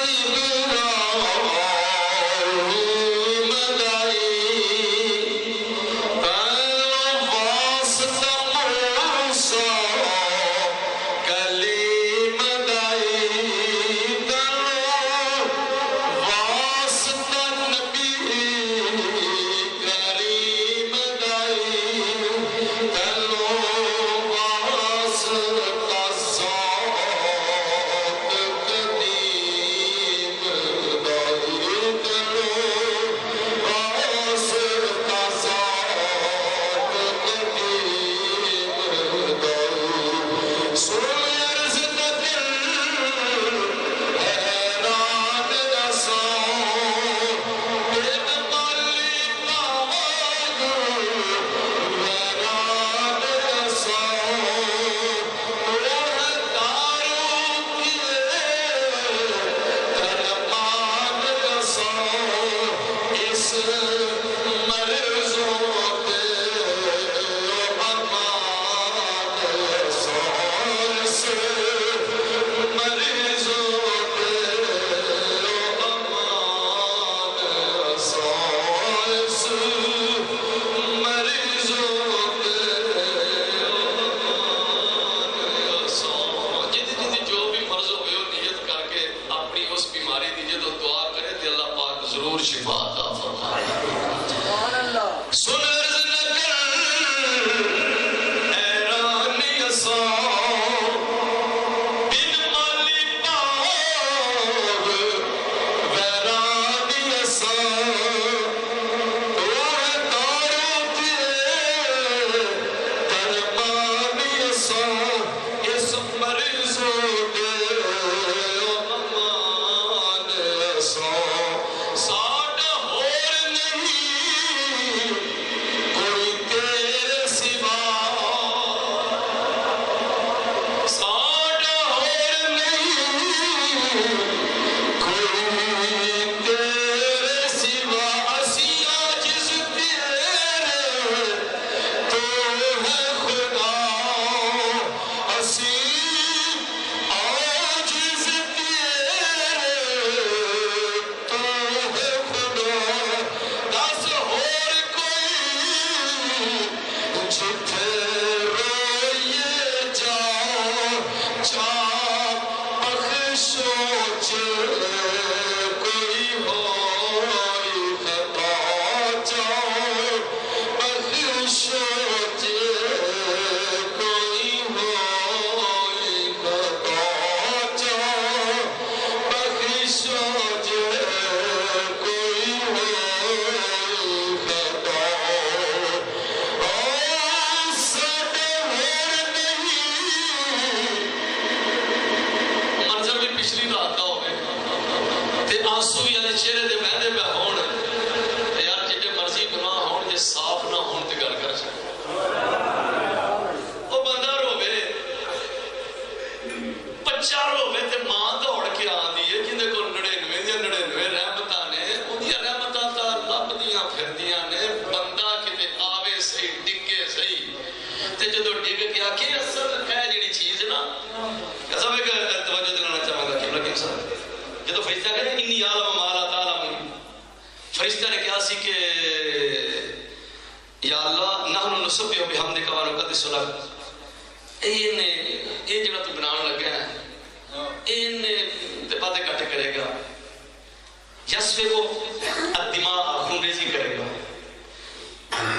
فرشتہ نے کہا سی کہ یا اللہ نحن نسبح بحمدک و نقدس لک یہ جڑا تو بنان لگا ہے یہ باتیں کٹ کرے گا یسفے کو الدماء خون ریزی کرے گا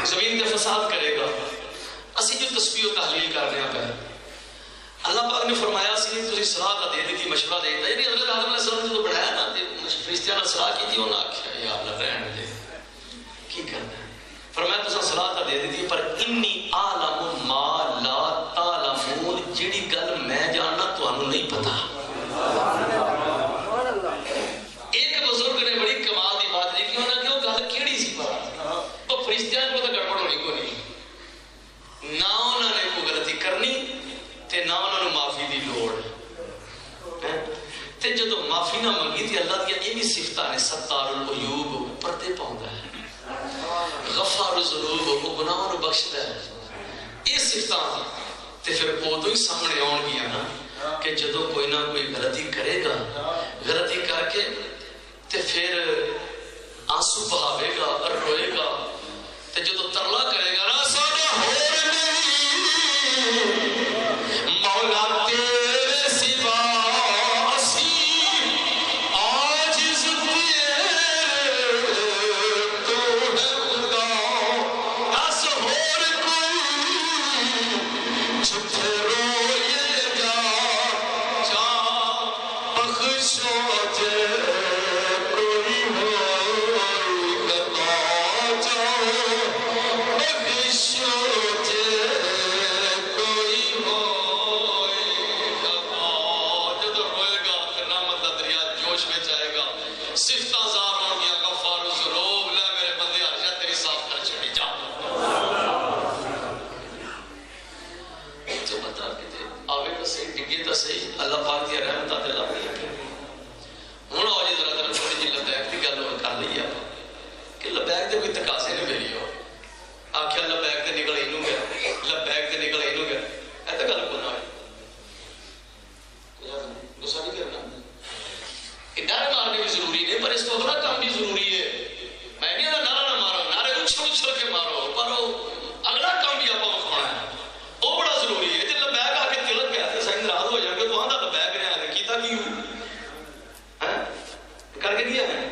زمین کا فساد کرے گا اسی جو تسبیح و تحلیل کرنے پہ اللہ پاک نے فرمایا سی تسی صلاح دے دی تھی مشورہ دے دی یعنی حضرت آدم علیہ السلام نے تو بڑھایا نا فرشتیاں نے صلاح کی تھی انہوں نے آکھیا یا اللہ رہن دے کی کرنا ہے فرمایا تسا صلاح دے دی تھی پر انی عالم ما لا تعلمون جڑی گل میں جاننا تو انہوں نہیں پتا ایک بزرگ نے بڑی کمال دی بات لکھی انہوں نے کہا گل کیڑی سی بات تو فرشتیاں کو تو گڑبڑ ہونی کو نہیں نہ انہوں نے کوئی غلطی کرنی تے نہ انہوں نے معافی دی لوڑ تے جدو معافی نہ منگی تھی اللہ دیا یہ بھی صفتہ نے ستار العیوب پردے پاؤندا ہے غفار الذنوب وہ گناہوں نو بخشدا ہے یہ صفتہ تے پھر ادو ہی سامنے آن گیا نا کہ جدو کوئی نہ کوئی غلطی کرے گا، غلطی کر کے تے پھر آنسو بہاوے گا اور روئے گا، تے جدو ترلا کرے گا نا ساڈا ہور نہیں مولا تیرے سوا اسی عاجز تیرے تو ہے خدا، دس ہور کوئی جتھے روئے گا جا بخشو جے کوئی ہوئی خطا، جا بخشو جے کوئی ہوئی خطا۔ جدو روئے گا پھر رحمت کا دریا جوش میں جائے گا، صفتاں زار ہوں گیا، غفار الذنوب، لے میرے بندے ہر تیری صاف کر چھڑی جا۔ جو بتا کے تھے آوے تو صحیح ڈگے تو صحیح، اللہ پاک دیا رحمت آتے اللہ پہ ہوں آؤ جی ذرا ذرا تھوڑی جی لبیک کی گل کر لئیے آپ کہ لبیک دے کوئی تقاضے نہیں ملی ہو، آخیا لبیک دے نکل اینو گیا، لبیک دے نکل اینو گیا، ایسا گل کو نہ ہوئی غصہ نہیں کرنا، ڈر مارنے بھی ضروری نہیں پر اس کو اپنا کام بھی ضروری ہے۔ میں نہیں نعرہ نہ مارو، نعرے اچھل اچھل کے مارو، پر اگلا کام بھی آپ کو کھانا ہے وہ بڑا ضروری ہے۔ جب لبیک آ کے تلک گیا تو صحیح ناراض ہو جائے گا تو آدھا لبیک نے آ کے کیتا کیوں کر کے دیا ہے۔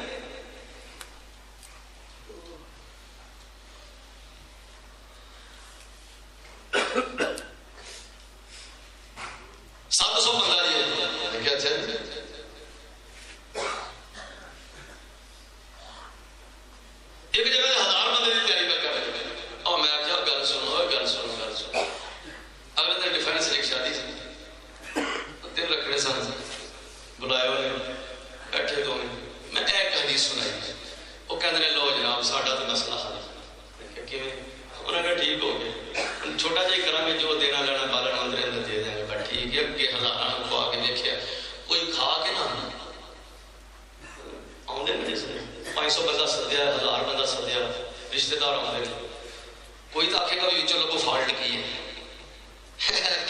سات سو بندہ جی کیا اچھا ایک جگہ 1000 بندے کی تیاری کر رہے تھے اور میں کیا گل سنو گل سنو گل سنو۔ اگلے دن ڈیفینس ایک شادی سی، دن رکھنے سن، بلائے ہوئے بیٹھے دو میں ایک حدیث سنائی، وہ کہتے ہیں لو جناب ساڈا تو مسئلہ حل، انہوں نے کہا ٹھیک ہو گیا چھوٹا جہی کریں گے جو دینا لینا بالن اندر اندر دے دیں گے، ٹھیک ہے کہ ہزار کھوا کے دیکھا کوئی کھا کے نہ آدھے 500 بندہ سدیا، 1000 بندہ سدیا، رشتے دار آدھے کوئی تو آخے گا بھی چلو کو فالٹ کی ہے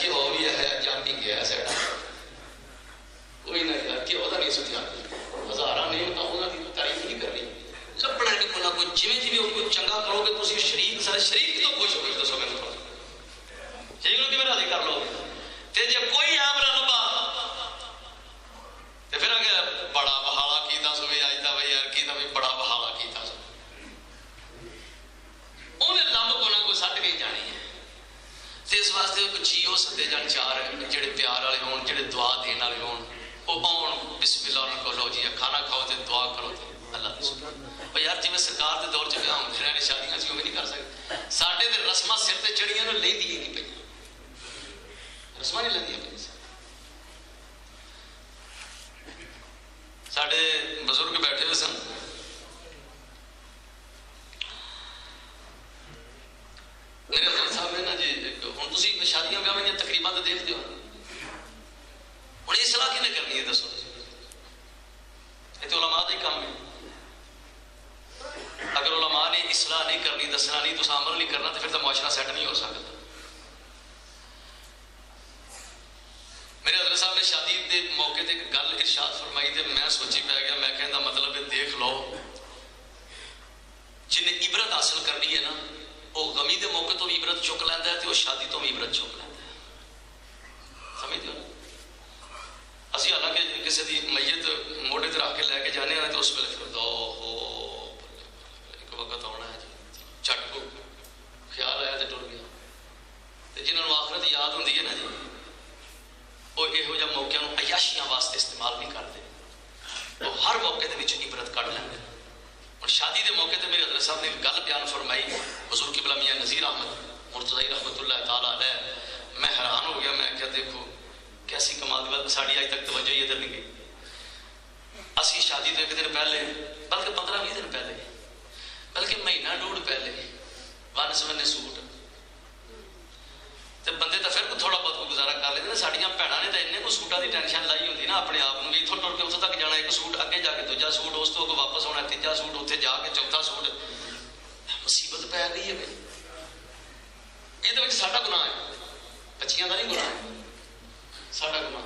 کہ وہ بھی ہے جام نہیں گیا سیٹ کوئی نہ یار کہ وہ نہیں سدیا، 1000 نہیں ہوتا انہوں کی تعریف نہیں کرنی، لبنا نہیں کوئی نہ کوئی جویں جویں کوئی چنگا کرو گے تسی شریک سارے شریک تو خوش ہو گئے دسو میرے تھوڑا شریک نو کیویں راضی کر لو تے جے کوئی عام نہ لبا تے پھر اگے بڑا بہالا کیتا سو اج دا بھائی یار کیتا بھی بڑا بہالا کیتا سو انہیں لب کو نہ کوئی سٹ کے جانی ہے تے اس واسطے کوئی جی ہو سکتے جان چار جڑے پیار والے ہون جڑے دعا دین والے ہون وہ آن بسم اللہ کو لو جی کھانا کھاؤ تے دعا کرو تے اللہ دی سبحان یار جی میں سرکار دے دور چ ویاہ ہوندے رہے شادیاں سی وہ نہیں کر سکتے ساڈے تے رسماں سر تے چڑھیاں نو لیندی ہی نہیں پئی رسماں نہیں لیندیاں پئی ساڈے بزرگ بیٹھے ہوئے سن میرے حضرت صاحب نے نا جی ہوں تسی شادیاں بیاہ میں تقریباں تے دیکھتے ہو ہوں اصلاح کنے کرنی ہے دسو یہ تو علماء دا ہی کام ہے اگر علماء نے اصلاح نہیں کرنی دسنا نہیں تو عمل نہیں کرنا تو پھر تو معاشرہ سیٹ نہیں ہو سکتا۔ میرے حضرت صاحب نے شادی کے موقع تے گل ارشاد فرمائی تے میں سوچی پی گیا میں کہنا مطلب ہے دیکھ لو جن نے عبرت حاصل کرنی ہے نا وہ غمی دے موقع تو بھی عبرت چک لینا ہے تو وہ شادی تو بھی عبرت چک لینا ہے سمجھ لو اسی حالانکہ کسی دی میت موڑے تے رکھ کے لے کے جانے ہیں تو اس ویلے پھر دو وقت آنا ہے جی چٹ کو خیال آیا تو ٹر گیا جنہوں نے آخرت یاد ہوتی ہے نا جی وہ یہو جہ موقع عیاشیاں واسطے استعمال نہیں کرتے وہ ہر موقع کے عبرت کٹ لیں اور شادی کے موقع تے میرے حضرت صاحب نے گل بیان فرمائی حضور قبلہ میاں نذیر احمد مرتضی رحمۃ اللہ تعالیٰ علیہ میں حیران ہو گیا میں کیا دیکھو کیسی کمال کی بات ساری آج تک توجہ ہی ادھر نہیں گئی اسی شادی تو ایک دن پہلے بلکہ 15-20 دن پہلے بلکہ مہینہ ڈوڑھ پہلے ون سونے سوٹ تے بندے تو پھر تھوڑا بہت گزارا کر لیتے ساڈیاں بھیناں نے تو اِننے کو سوٹاں دی ٹینشن لائی ہوتی نا اپنے آپ بھی اتوں ٹر کے اتوں تک جانا ایک سوٹ اگے جا کے دوجا سوٹ اس تو واپس ہونا تیجا سوٹ اتنے جا کے چوتھا سوٹ مصیبت پی گئی ہے بھائی یہ ساڈا گناہ ہے بچیاں کا نہیں گناہ ہے ਸਾਡਾ ਗੁਨਾਹ।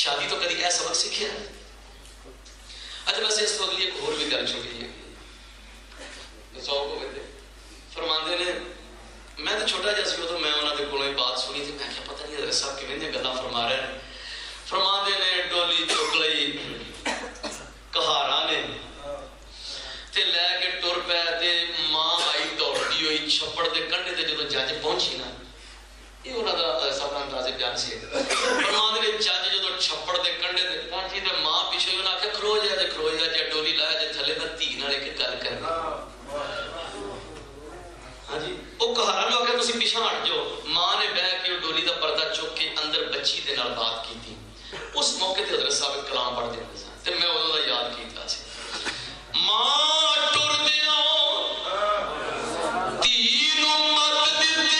شادی تو کدی اے سبق سیکھیا؟ اچھا بس اس تو اگلی ایک اور بھی گل چھوٹی ہے فرماندے نے میں تو چھوٹا جہا سی ادو میں انہوں نے کولوں بات سنی تھی میں کیا پتہ نہیں حضرت صاحب کیویں دیاں گلاں فرما رہے ہیں فرماندے نے ڈولی چک لئی کہارا نے تے لے کے ٹر پے تے ماں آئی دوڑتی ہوئی چھپڑ دے کنڈے تے جدوں جج پہنچی نا یہ انہوں دا سب انداز بیان سی فرماندے نے جج جدوں چھپڑ دے کنڈے تے پہنچی تے ماں پیچھے انہاں آکھیا کھلو جا ڈولی لایا جے تھلے میں دھی نال ایک گل کرنا ہاں جی وہ کہارا لو کہ تسی پیچھے ہٹ جاؤ ماں نے بہ کے ڈولی دا پردہ چک کے اندر بچی دے نال بات کی تھی اس موقع تے حضرت صاحب کلام پڑھ دے تے میں اودوں دا یاد کیتا سی ماں ٹر دیاں تین مت دتی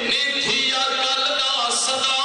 نتھیا گل دا صدا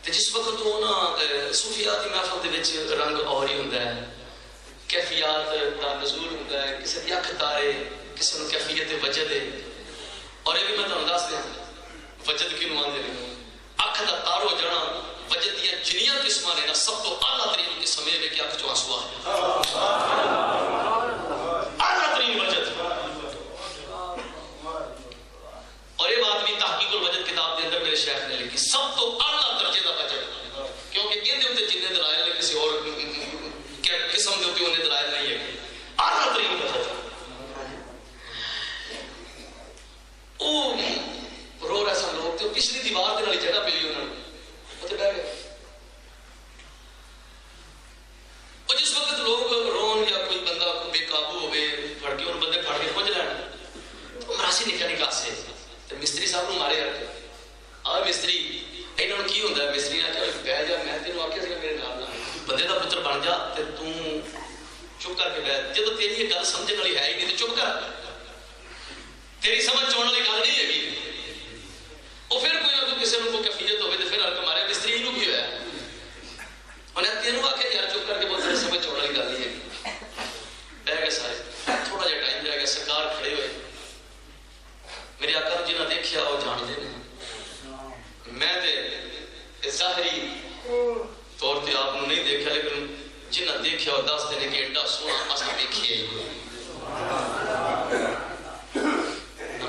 تو جس وقت وہ نا صوفیات کی محفل دے وچ رنگ اور ہی ہوتا ہے، کیفیات کا نزول ہوتا ہے، کسی کی اکھ تارے، کسی کو کیفیت وجد ہے. اور یہ بھی میں تمہیں دس دیا وجد کیوں آتے ہیں. اکھ کا تارو جانا وجد دیا جنیاں قسم نے سب تو اعلیٰ ترین قسم ہے کہ اکھ چو آنسو آئے. اعلیٰ ترین وجد. اور یہ بات بھی تحقیق الوجد کتاب کے اندر میرے شیخ نے لکھی، سب تو اعلیٰ درجے کا وجد، کیونکہ ان دے جن دلائل نے کسی اور قسم کے انہیں دلائل نہیں ہے. اعلیٰ ترین وجد. رو رہے سن لوگ تو پچھلی دیوار کے جگہ ملی انہوں نے اتنے بہ گئے. اور جس وقت لوگ رون یا کوئی بندہ بے قابو ہوئے پھڑ کے ان بندے پھڑ کے پہنچ لین تو مراسی نکا نکا سے تو مستری صاحب نے مارے کر کے آ مستری انہوں نے کی ہوتا ہے. مستری نے آخیا بہ جا، میں تینوں آخیا سا میرے نال بندے کا پتر بن جا تو چپ کر کے بہ. جب تیری یہ گل سمجھنے والی ہے ہی نہیں تو چپ کر، تیری سمجھ چاہنے والی گل نہیں ہے. وہ پھر کوئی نہ کسی کو کیفیت ہوگی تو پھر ہر مارے مستری یہ کی ہوا ہے انہیں تینوں آ کے یار چپ کر کے بہت سمجھ چاہنے والی گل نہیں ہے. بہ گئے سارے، تھوڑا جہا ٹائم رہ گیا، سرکار کھڑے ہوئے. میرے آقا نے جنہیں دیکھا وہ جانتے ہیں. میں ظاہری طور پہ آپ نے نہیں دیکھا لیکن جنہیں دیکھا وہ دستے ہیں کہ ایڈا سونا اصل دیکھیے ہی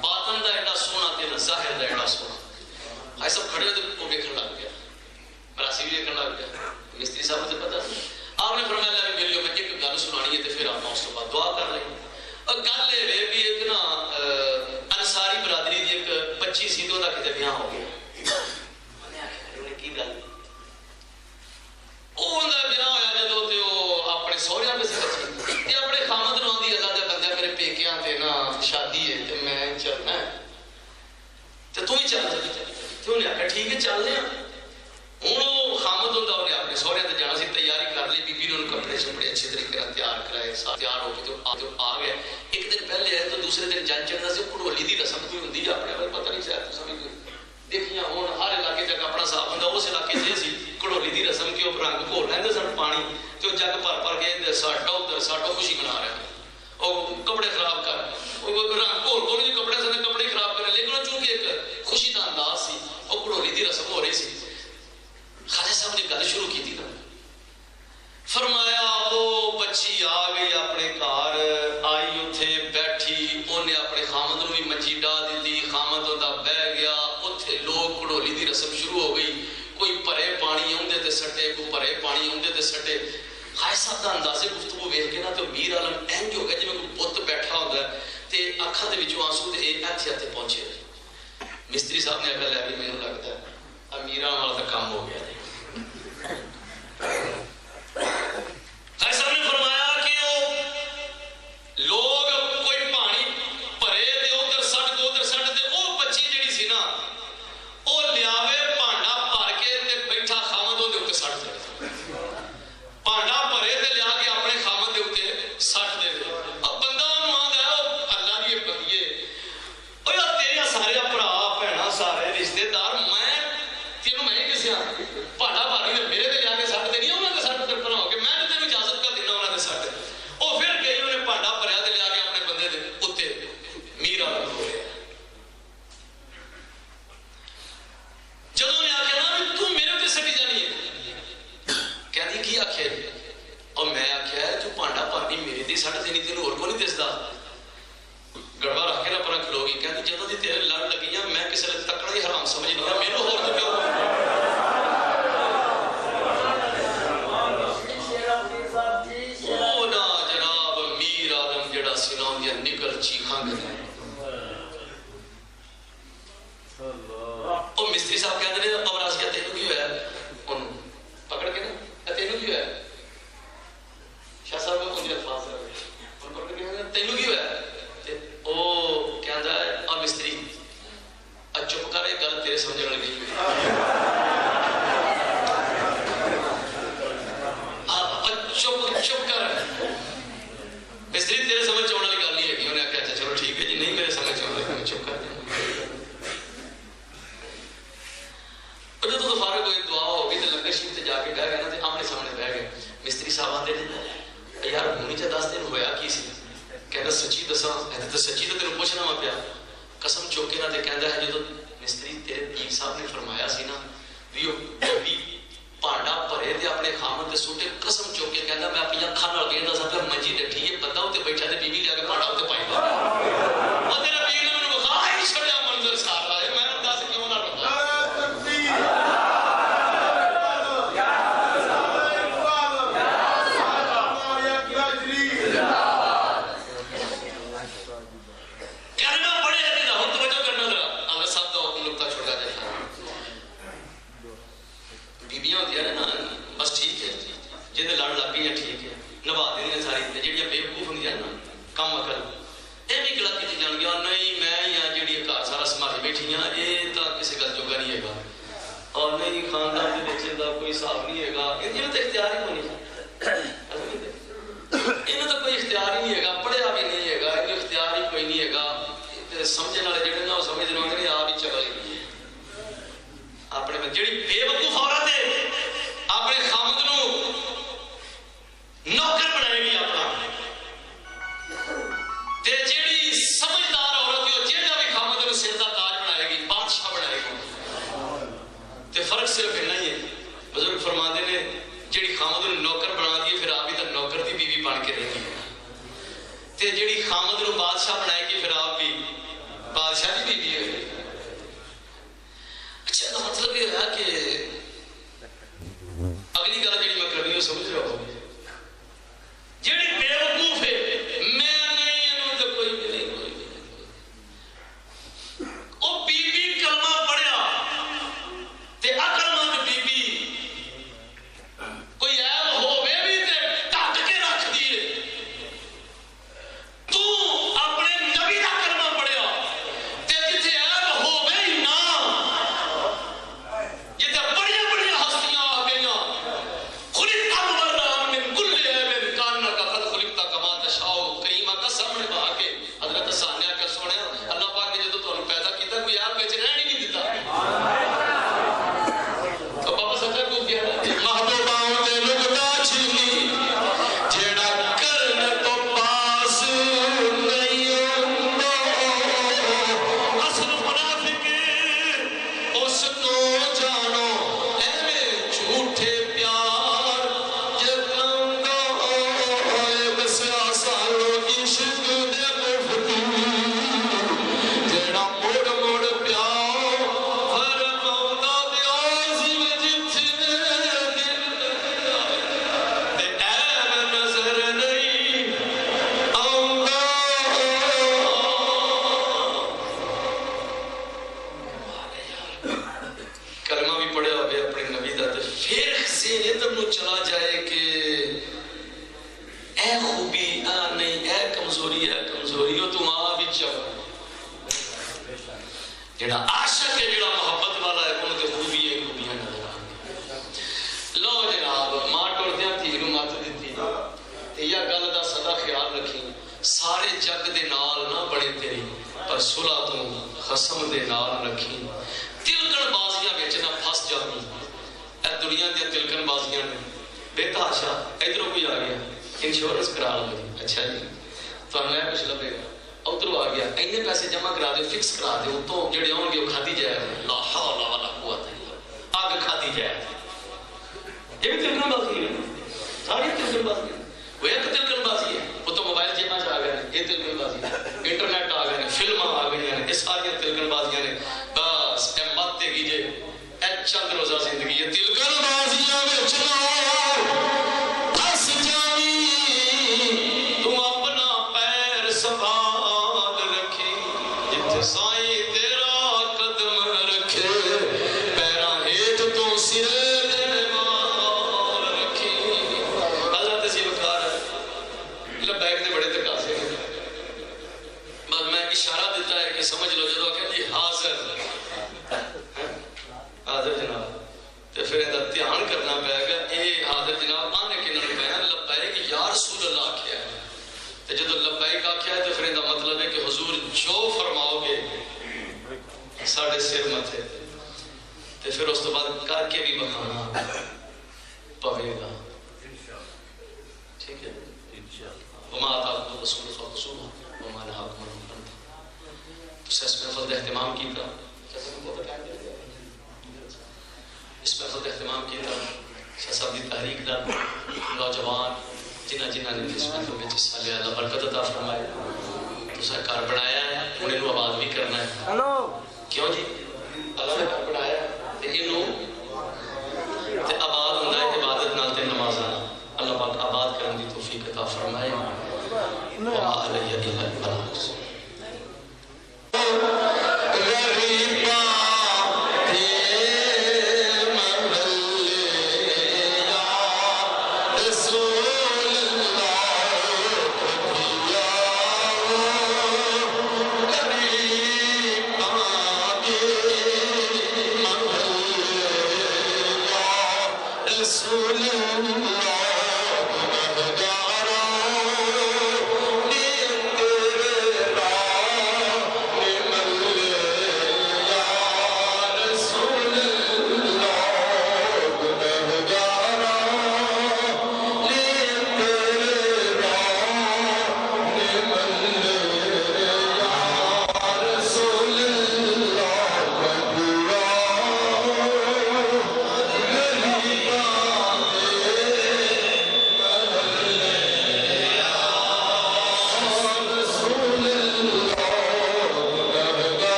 باطن دا ایڈا سونا تے ظاہر دا ایڈا سونا. آئے سب کھڑے ہوئے تو وہ دیکھنے لگ گیا، مراسی بھی دیکھنے لگ گیا. مستری صاحب مجھے پتا آپ نے فرمایا لا بھی ملیو میں ایک گل سنانی ہے تو پھر آپ اس کے بعد دعا کر لیں. اور گل یہ بھی ایک نا انصاری برادری کی ایک 25 سیدوں کا کتنے بیاہ ہو گیا. کی گل وہ بیاہ ہوا جدو تو وہ اپنے سہرے پہ بچی اپنے خامد نو کی ادا بندہ میرے پیکیاں تے نا شادی ہے تو میں چلنا ہے تو تم ہی چل تو انہیں آخیا ٹھیک ہے چلنے. ہوں وہ خامد ہوتا انہیں اپنے سہرے تے جانا سی، تیاری کر لی. بی نے کپڑے شپڑے اچھے طریقے تیار کرائے، تیار ہو کے تو آ گئے. ایک دن پہلے ہے تو دوسرے دن جان چڑھنا سے کڑولی کی رسم کوئی ہوتی ہے اپنے پتہ نہیں شاید سمجھ دیکھیاں ہوں ہر علاقے جگ اپنا صاف ہوتا. اس علاقے سے سی کڑولی کی رسم کے اوپر رنگ گھول رہے سن پانی تو جگ بھر بھر کے ساڈا ادھر ساڈا خوشی منا رہے ہیں. وہ کپڑے خراب کر رنگ گھول گھول جو کپڑے سن کپڑے خراب کرے، لیکن وہ چونکہ ایک خوشی کا انداز سی وہ کڑولی کی رسم ہو رہی سی. خالد صاحب نے گل شروع کی تھی نا، فرمایا وہ بچی آ گئی اپنے گھر آئی اتنے بیٹھی، انہیں اپنے خامد نو بھی منجی ڈا دی، خامد ہوتا بہ گیا. اتنے لوگ کڑولی کی رسم شروع ہو گئی. کوئی پرے پانی آدھے تے سٹے، کوئی پرے پانی آدھے تے سٹے. خالد صاحب کا اندازے گفتگو ویخ کے نا تو میر عالم اینج ہو گیا جی کوئی بت بیٹھا ہوتا ہے تو اکھاں دے وچوں آنسو تے اتنے اتنے پہنچے. مستری صاحب نے آخر لیا بھی میرے لگتا ہے امیراں والا تو کام ہو گیا. نے فرمایا کہ وہ لوگ کوئی پانی پرے دے ادھر سٹ دے ادھر سٹ دے. وہ بچی جڑی سی نا وہ لیاوے پانڈا بھر کے تے بیٹھا خامد دے اوتے سٹ دے، پانڈا بھرے تے لیا کے اپنے خامد دے اوتے سٹ دے. اب بندہ انہوں آندا ہے وہ اللہ دی بندیے او یار تیرے سارے بھرا بھینا سارے رشتے دار میں تینوں میں کسے آ پانڈا بھاری دے میرے تے جا کے سٹ دے نہیں انہاں دے سٹ تے بنا کے میں تے تینوں اجازت کر دینا انہاں دے سٹ. او پھر گئی انہیں پانڈا بھریا تے لیا کے اپنے بندے دے اوتے میر والا ہو گیا. جدوں نے آخیا نا بھی تو میرے تے سٹی جانی ہے، کہندی کی آخیا اور میں آخیا تو پانڈا بھرنی میرے تے سٹ دینی تینوں اور کو نہیں دسدا. گڑبا رکھ کے نہ پرکھ لوگی. کہندی جدوں دی تیرے لڑ لگیاں میں کسے نے تکڑا ہی حرام سمجھنی ہے میرے ہور تو کیوں نکل چیخاں گئے. وہ مستری صاحب کہتے ہیں اب راز کیا تینوں کی ہوا ہے پکڑ کے نا تینوں کی ہوا ہے. شاہ صاحب کو کچھ الفاظ پکڑ کے تینوں کی ہوا ہے. وہ کہتا ہے اب مستری چپ کر یہ گل تیرے سمجھنے لگی بہ گئے نا تو آمنے سامنے بہ گئے. مستری صاحب آتے ہیں یار ہونی چاہ 10 دن ہویا کی سی. کہنا سچی دساں تو سچی تو تینوں پوچھنا وا پیا. قسم چوک کے نہ تے کہندا ہے جدوں مستری تیرے پیر صاحب نے فرمایا سی نا بھی وہ پانڈا بھرے تے اپنے خامن تے سوٹے. قسم چوک کے کہندا میں اپنی اکھاں نال ویکھدا سا تے منجی ڈٹھی ہے بندہ اوتے بیٹھا تے بیوی لے کے پانڈا اوتے پائی دا. او تیرا پیر نے مینوں وکھا ہی چھڑیا منظر سارا ہے. میں دس کیوں نہ رکھا کوئی حساب نہیں ہے گا. انہوں تو اختیار ہی نہیں انہوں تو کوئی اختیار ہی نہیں ہے گا. پڑھیا بھی نہیں ہے گا. انہوں اختیار ہی کوئی نہیں ہے گا. سمجھنے والے جڑے نا وہ سمجھ رہے ہیں آپ ہی چلا ہی اپنے میں جڑی بے وقوف عورت ہے اپنے خامد نو نوکر بنائے گی اپنا تے جڑی سمجھدار عورت ہے جیڑا بھی خامد نو سر دا تاج بنائے گی بادشاہ بنائے گی. تے فرق صرف اتنا ہی ہے. بزرگ فرماتے نے جیڑی خامد نو نوکر بنا دی پھر آپ بھی تو نوکر دی بیوی بن کے رہی تے جیڑی خامد نو بادشاہ بنائے گی پھر آپ بھی بادشاہ دی بیوی ہوئی. اچھا تو مطلب یہ ہے کہ اگلی گل جیڑی میں کرنی ہوں سمجھ رہا ہوں جیڑی بے وقوف ہے میں نہیں انہوں تو کوئی بھی نہیں کوئی بھی او بیوی کلمہ پڑھیا تے عقل مند بیوی کوئی عیب ہووے بھی تے ڈھک کے رکھ دیے. تو اپنے نبی دا کلمہ پڑھیا تے جتھے عیب ہووے ہی نہ جتھے بڑیاں بڑیاں ہستیاں آ گئیاں خلقت مبرئا من کل عیب کانک قد خلقت کما تشاء کریمہ کا سامنے بہا کے حضرت ثانیہ کا سونے اللہ پاک نے جدوں تانوں پیدا کیتا کوئی عیب وچ رہن ہی نہیں دیتا. جڑا عاشق ہے جڑا محبت والا ہے انہوں نے خوبیاں نظر آ لو جناب ماں ٹوردیاں تھی نو مت دیتی تے یا گل دا سدا خیال رکھی سارے جگ دے نال نہ بڑے تیری پر صلح تو خصم دے نال رکھی. تلکن بازیاں وچ نہ پھس جاویں اے دنیا دی تلکن بازیاں نے بے تحاشا ادھروں کوئی آ گیا انشورنس کرا لو جی. اچھا جی تانوں اے کچھ لبے گا ادھر آ گیا اینے پیسے جمع کرا دے فکس کرا دے اتوں جڑے آن گے وہ کھاتی جائے لا حول ولا قوت الا باللہ آگ کھاتی جائے. یہ بھی تلکن بازی ہے ساری تلکن بازی ہے. وہ ایک تلکن بازی ہے وہ تو موبائل جیباں چ آ گئے یہ تلکن بازی ہے. انٹرنیٹ آ گئے فلماں آ گئی ہیں یہ ساری تلکن بازیاں نے. بس اے مت دے گی جے اے چند روزہ زندگی یہ تلکن بازیاں وچ پھس جاویں تو اپنا پیر سنبھال رکھی جتھے سائیں تیرا قدم رکھے پیراں ہیٹھ تو سر دے وال رکھی. اللہ تے سی وکھا رہا اہتمام کیا شاہ صاحب کی تحریک کا نوجوان جنہ جنہ نے اس محفل میں حصہ لیا اللہ برکت عطا فرمائے تو سرکار بنایا ہے انہیں نو آباد بھی کرنا ہے کیوں جی اللہ نے گھر بنایا تے انہوں تے آباد ہونا ہے عبادت نال تے نماز آنا اللہ پاک آباد کرنے دی توفیق عطا فرمائے وما علیہ الا البلاغ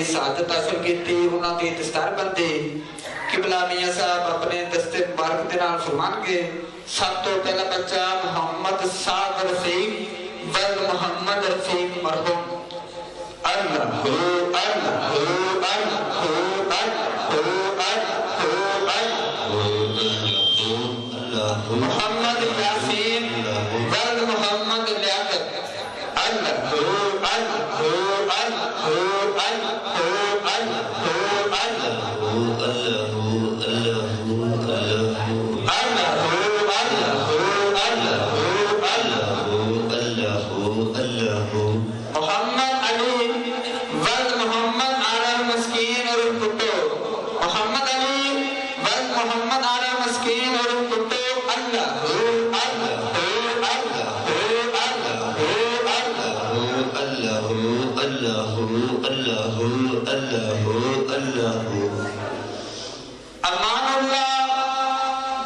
سعادت حاصل کی تھی انہوں نے دستار بندے قبلہ میاں صاحب اپنے دستے مبارک دے نال فرمان کے سب تو پہلا بچہ محمد صاحب رفیق ولد محمد رفیق مرحوم اللہ اللہ محمد یاسین ولد محمد لیاقت اللہ امان اللہ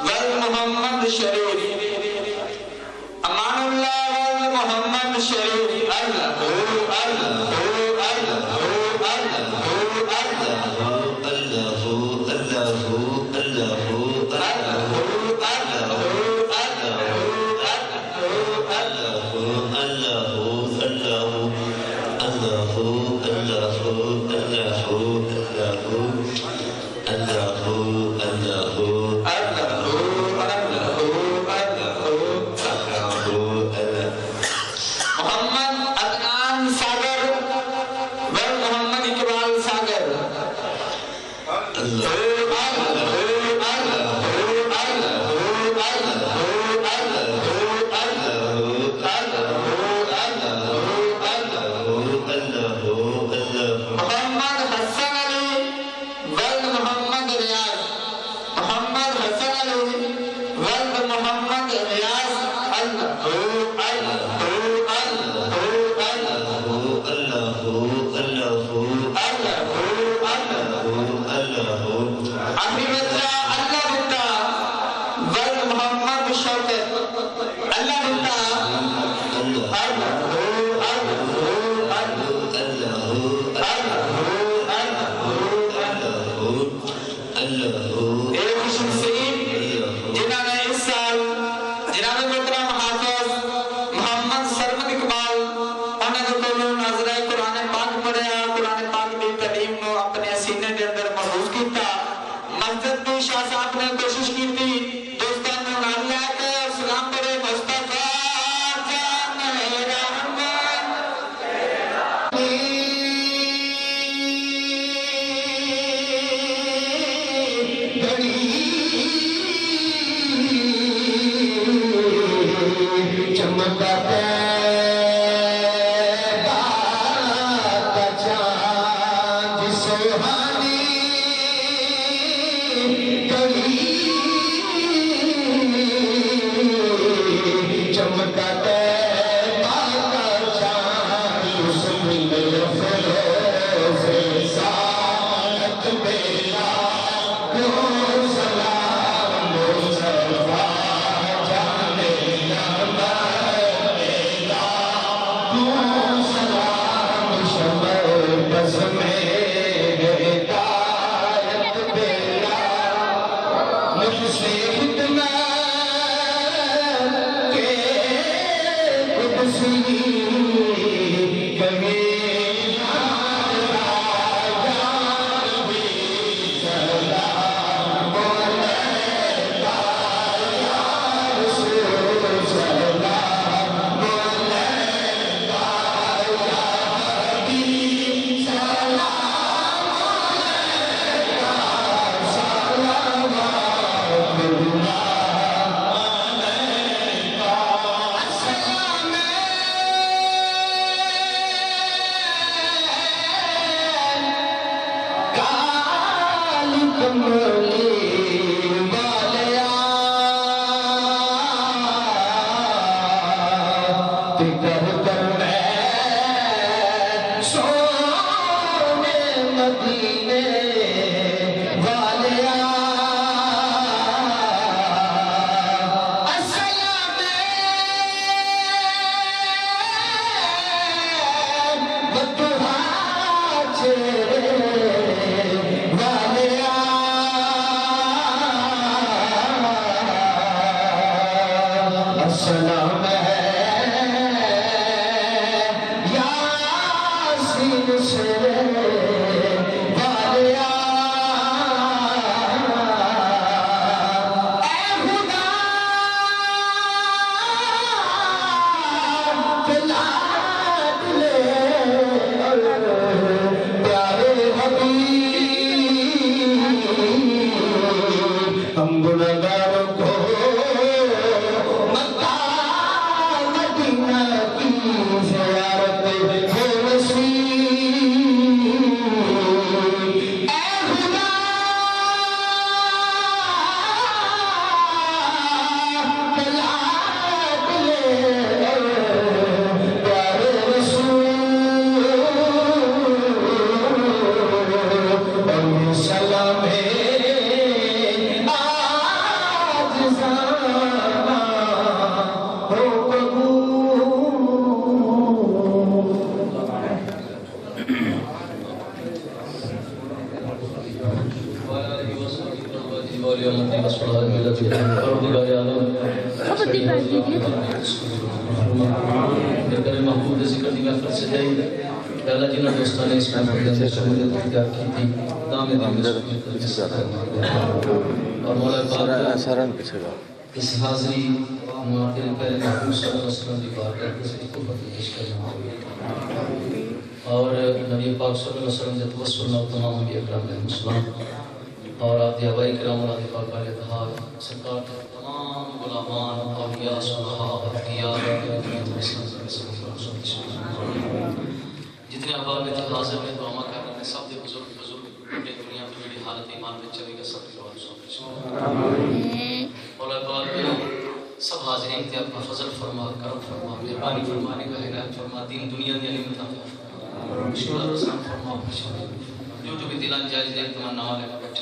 ولد محمد شریف امان اللہ ولد محمد شریف اللہ محمد سلام ہے یاسین سے والیا ہم گنہگاروں کو مکہ مدینہ کی زیارت ہو نصیب اے خدا بلاد لے پیارے رسول اور سلام محبوب ذکر دی محفل سے جائی اللہ جنہ دوستہ نے اس محفل کے شمولیت اختیار کی تھی دام اور مولا پاک اس حاضری تیرے پہلے محبوب صلی اللہ علیہ وسلم کی بارگاہ سے کو پیش کرنا اور نبی پاک صلی اللہ علیہ وسلم کے توسل نہ تمام انبیاء کرام علیہ السلام اور آپ آبائی کرام اور آپ پاک علیہ اتحاد سرکار تمام غلامان اولیاء صلحاء اتقیاء جتنے احباب میں حاضر میں دعا کر رہے ہیں سب دے بزرگ اپنی دنیا میں میری حالت ایمان میں چلے گا سب کے بعد مولا پاک سب حاضرین تے اپنا فضل فرما کرم فرما مہربانی فرمانے کا ہدایت فرما دین دنیا دی علم عطا فرما مشکلات آسان فرما جو بھی دلان جائز دے تمنا والے کا بیٹھا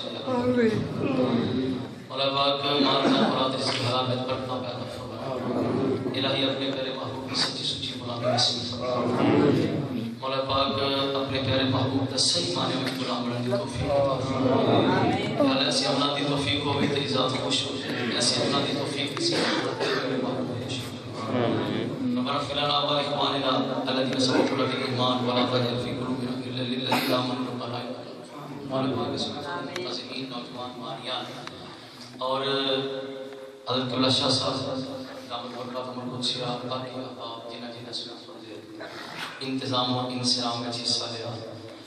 مولا پاک مارنا مراد اس کے حالات میں پڑھنا پیدا فرما الہی اپنے پیارے محبوب کی سچی سچی غلامی نصیب فرما مولا پاک اپنے پیارے محبوب کا صحیح معنی میں غلام بننے کی توفیق عطا فرما یا ایسی اولاد کی توفیق ہو بھی تیری ذات خوش ہو جائے ایسی اولاد کی توفیق سے میرے محبوب خوش ہو جائے ربنا اغفر لنا ولاخواننا الذين سبقونا بالايمان ولا تجعل في قلوبنا غلا للذين امنوا ربنا مولا پاک اس عظیم نوجوان مانیان اور حضرت قبلہ شاہ صاحب دامت برکات عمر قدسیہ باقی احباب جنہ جنہ سنت انتظام اور انسلام میں چیز سالیا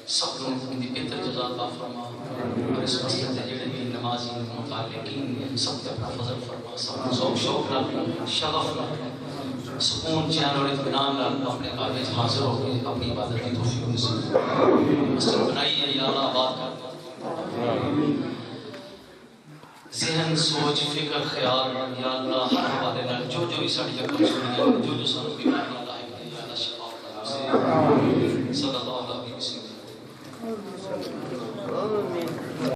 سب لوگ ان کی بہتر جزا عطا فرما اور اس مسجد سے جڑے بھی نمازی متعلقین سب تک فضل فرما سب کو ذوق شوق نہ شغف نہ سکون چین اور اطمینان نہ اپنے کالج حاضر ہو کے اپنی عبادت کی توفیق نصیب مسجد بنائی ہے یا اللہ آباد کرتا ذہن سوچ فکر خیال یا اللہ ہر حوالے نہ جو بھی ساڑی کمزوریاں جو سانو بیماریاں لاحق ہیں یا اللہ شفا صلی اللہ علیہ وسلم